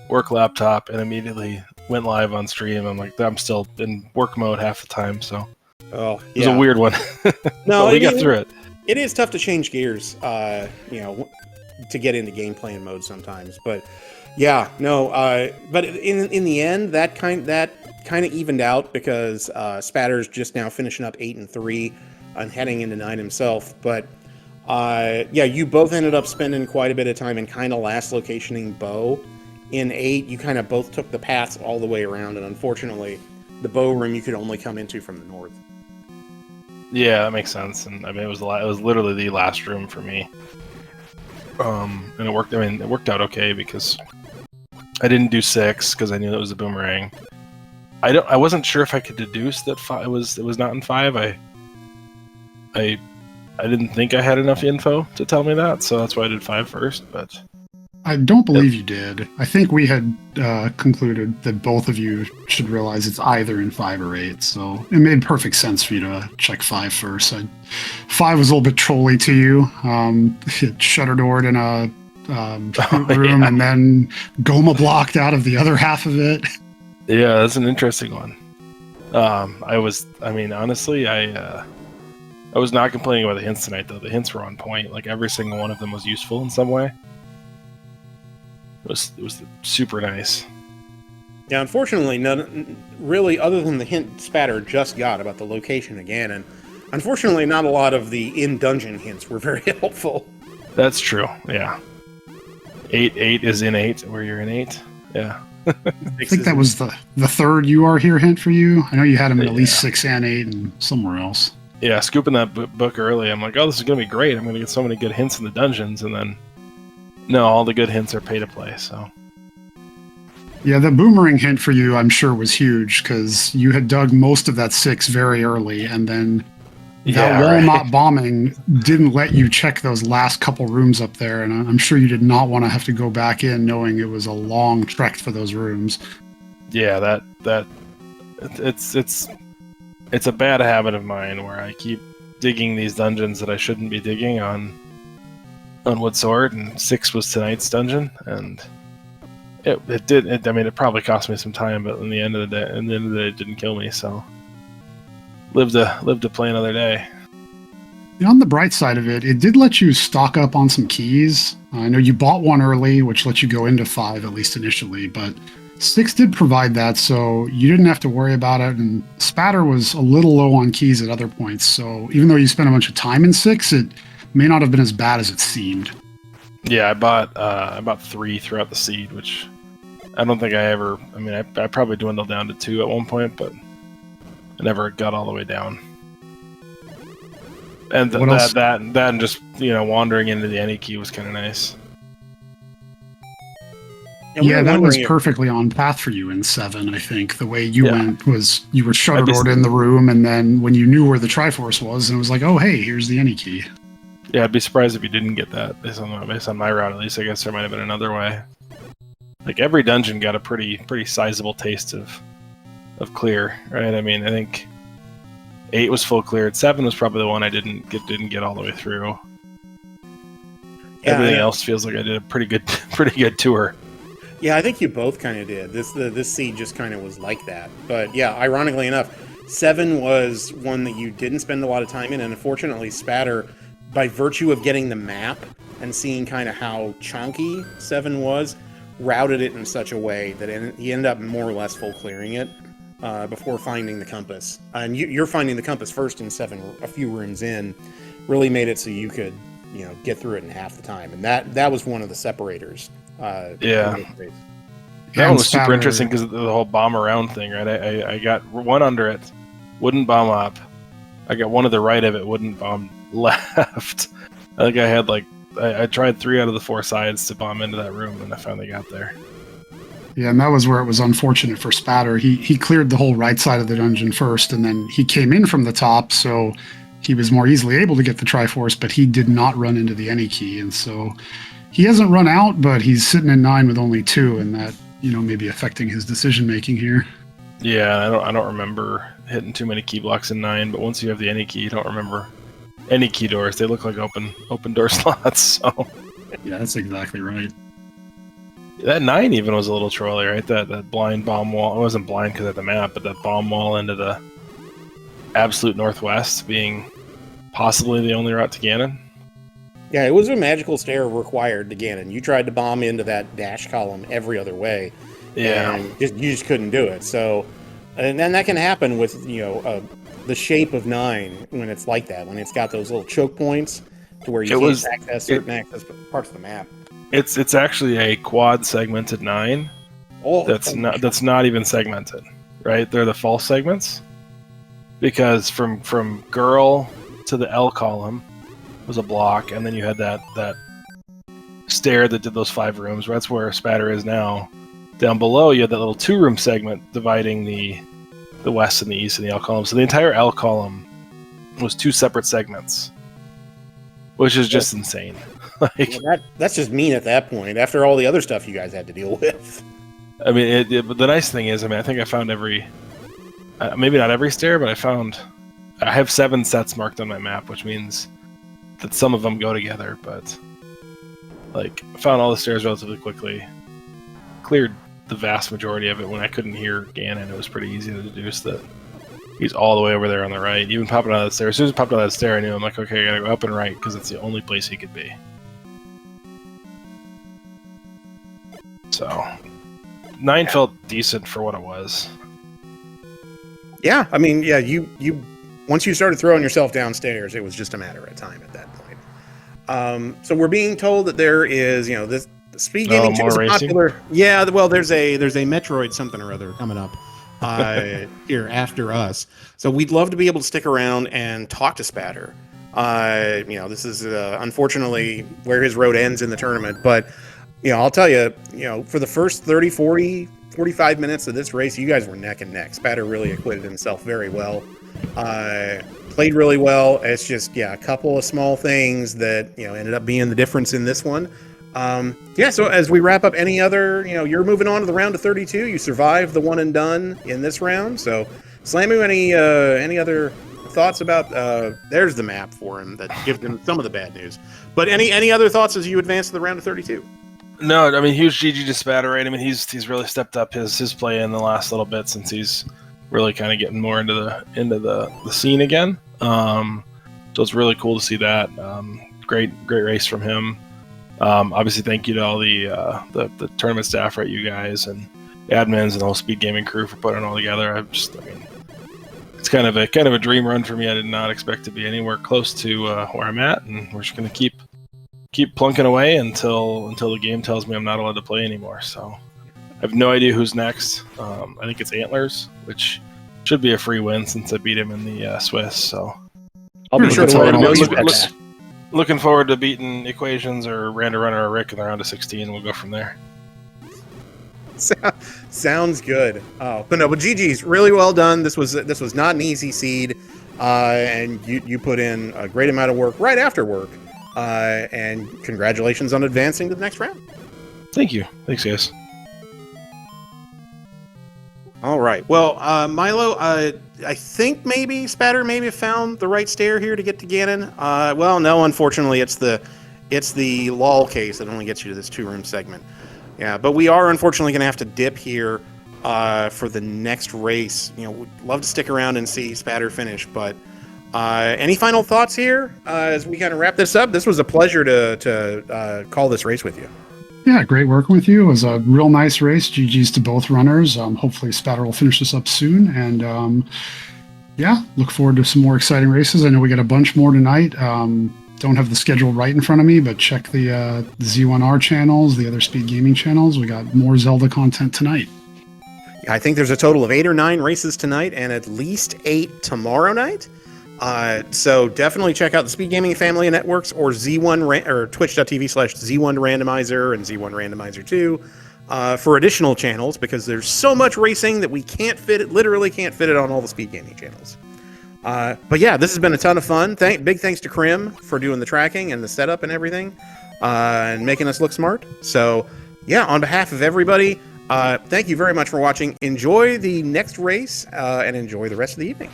work laptop and immediately went live on stream. I'm like, I'm still in work mode half the time, so Oh, it was a weird one. No, but we got through it. It is tough to change gears, to get into game playing mode sometimes. But yeah, no. But in the end, that kind of evened out because Spatter's just now finishing up 8 and 3 and heading into 9 himself. But yeah, you both ended up spending quite a bit of time in kind of last locationing bow. In 8, you kind of both took the paths all the way around, and unfortunately, the bow room you could only come into from the north. Yeah, that makes sense. And I mean, it was literally the last room for me. And it worked. I mean, it worked out okay because I didn't do 6 because I knew that was a boomerang. I wasn't sure if I could deduce that it was not in 5. I didn't think I had enough info to tell me that, so that's why I did 5 first. But I don't believe you did. I think we had concluded that both of you should realize it's either in 5 or 8, so it made perfect sense for you to check 5 first. 5 was a little bit trolly to you. It shutter-doored in a room, and then Goma blocked out of the other half of it. Yeah, that's an interesting one. Honestly, I was not complaining about the hints tonight, though. The hints were on point. Like, every single one of them was useful in some way. It was super nice. Yeah, unfortunately, none really, other than the hint Spatter just got about the location again, and unfortunately, not a lot of the in-dungeon hints were very helpful. That's true. Yeah, 8 is in 8, where you're in 8. Yeah. I think that was the third "you are here" hint for you. I know you had them in at least 6 and 8 and somewhere else. Yeah, scooping that book early, I'm like, oh, this is gonna be great. I'm gonna get so many good hints in the dungeons, and then no, all the good hints are pay to play. So yeah, the boomerang hint for you, I'm sure, was huge because you had dug most of that 6 very early, and then that wall not bombing didn't let you check those last couple rooms up there, and I'm sure you did not want to have to go back in knowing it was a long trek for those rooms. Yeah, it's a bad habit of mine where I keep digging these dungeons that I shouldn't be digging on Wood Sword, and 6 was tonight's dungeon, and it probably cost me some time, but in the end of the day, it didn't kill me, so live to play another day. On the bright side of it, it did let you stock up on some keys. I know you bought one early, which let you go into 5, at least initially, but 6 did provide that, so you didn't have to worry about it, and Spatter was a little low on keys at other points, so even though you spent a bunch of time in 6, it may not have been as bad as it seemed. Yeah, I bought 3 throughout the seed, which I don't think I probably dwindled down to 2 at one point, but I never got all the way down. And that and just, wandering into the any key was kind of nice. Yeah, that was perfectly on path for you in 7, I think. The way you went was you were shutter-doored in the room, and then when you knew where the Triforce was, and it was like, oh, hey, here's the any key. Yeah, I'd be surprised if you didn't get that, based on my route, at least. I guess there might have been another way. Like, every dungeon got a pretty sizable taste of clear, right? I mean, I think 8 was full cleared. 7 was probably the one I didn't get all the way through. Yeah, everything else feels like I did a pretty good tour. Yeah, I think you both kind of did. This seed just kind of was like that. But yeah, ironically enough, 7 was one that you didn't spend a lot of time in, and unfortunately, Spatter, by virtue of getting the map and seeing kind of how chunky 7 was, routed it in such a way that he ended up more or less full clearing it before finding the compass. And you're finding the compass first in 7, a few rooms in, really made it so you could, get through it in half the time. And that was one of the separators. Yeah. That one was super interesting because of the whole bomb around thing, right? I got one under it, wouldn't bomb up. I got one to the right of it, wouldn't bomb left. I think I had I tried 3 out of the 4 sides to bomb into that room, and I finally got there. Yeah, and that was where it was unfortunate for Spatter. He cleared the whole right side of the dungeon first, and then he came in from the top, so he was more easily able to get the Triforce, but he did not run into the any key, and so he hasn't run out, but he's sitting in 9 with only 2, and that maybe affecting his decision making here. Yeah, I don't remember hitting too many key blocks in 9, but once you have the any key, you don't remember any key doors. They look like open door slots. So yeah, that's exactly right. That 9 even was a little trolly, right? That blind bomb wall. It wasn't blind because of the map, but that bomb wall into the absolute northwest being possibly the only route to Ganon. Yeah, it was a magical stair required to Ganon. You tried to bomb into that dash column every other way. Yeah. And you just couldn't do it. So, and then that can happen with, the shape of 9 when it's like that, when it's got those little choke points to where you can't access certain access parts of the map. It's actually a quad segmented 9. Oh, that's not even segmented, right? They're the false segments. Because from girl to the L column was a block, and then you had that stair that did those 5 rooms. That's where Spatter is now. Down below, you had that little 2-room segment dividing the west and the east and the L column. So the entire L column was 2 separate segments, which is just insane. That's just mean at that point. After all the other stuff you guys had to deal with. I mean, but the nice thing is, I think I found every, maybe not every stair, but I have 7 sets marked on my map, which means that some of them go together. But I found all the stairs relatively quickly, cleared the vast majority of it when I couldn't hear Ganon. It was pretty easy to deduce that he's all the way over there on the right. Even popping out of the stair. As soon as he popped out of that stair, I knew, I'm like, okay, I gotta go up and right, because it's the only place he could be. So 9 felt decent for what it was. Yeah, I mean, yeah, you once you started throwing yourself downstairs, it was just a matter of time at that point. So we're being told that there is, this SpeedGaming 2 is popular. Yeah, well, there's a Metroid something or other coming up here after us. So we'd love to be able to stick around and talk to Spatter. This is unfortunately where his road ends in the tournament, but I'll tell you, for the first 30, 40, 45 minutes of this race, you guys were neck and neck. Spatter really acquitted himself very well. Played really well. It's just, a couple of small things that, ended up being the difference in this one. So as we wrap up, any other, you're moving on to the round of 32. You survived the one and done in this round. So, Slamu, any other thoughts about, there's the map for him that gives him some of the bad news. But any other thoughts as you advance to the round of 32? No, I mean, huge GG to Spatter, right? I mean, he's really stepped up his play in the last little bit since he's really kind of getting more into the scene again. So it's really cool to see that. Great race from him. Obviously, thank you to all the tournament staff, right? You guys and admins and the whole SpeedGaming crew for putting it all together. It's kind of a dream run for me. I did not expect to be anywhere close to where I'm at, and we're just gonna keep plunking away until the game tells me I'm not allowed to play anymore. So I have no idea who's next. I think it's Antlers, which should be a free win since I beat him in the Swiss. So I'll be sure looking forward to beating Equations or Random Runner or Rick in the round of 16. We'll go from there. Sounds good. But GG's really well done. This was not an easy seed, and you put in a great amount of work right after work. And congratulations on advancing to the next round. Thank you. Thanks, guys. All right. Well, Milo, I think maybe Spatter found the right stair here to get to Ganon. Well, no, unfortunately, it's the lull case that only gets you to this 2-room segment. Yeah, but we are unfortunately going to have to dip here for the next race. You know, would love to stick around and see Spatter finish. But any final thoughts here as we kind of wrap this up? This was a pleasure to call this race with you. Yeah, great working with you. It was a real nice race. GG's to both runners. Hopefully Spatter will finish this up soon. And yeah, look forward to some more exciting races. I know we got a bunch more tonight. Don't have the schedule right in front of me, but check the Z1R channels, the other Speed Gaming channels. We got more Zelda content tonight. I think there's a total of 8 or 9 races tonight and at least 8 tomorrow night. So definitely check out the Speed Gaming family of networks or Z1 or twitch.tv/Z1 Randomizer and Z1 Randomizer 2 for additional channels, because there's so much racing that we can't fit it, literally can't fit it on all the Speed Gaming channels. But yeah, this has been a ton of fun. Big thanks to Krim for doing the tracking and the setup and everything, and making us look smart. So yeah, on behalf of everybody, thank you very much for watching. Enjoy the next race, and enjoy the rest of the evening.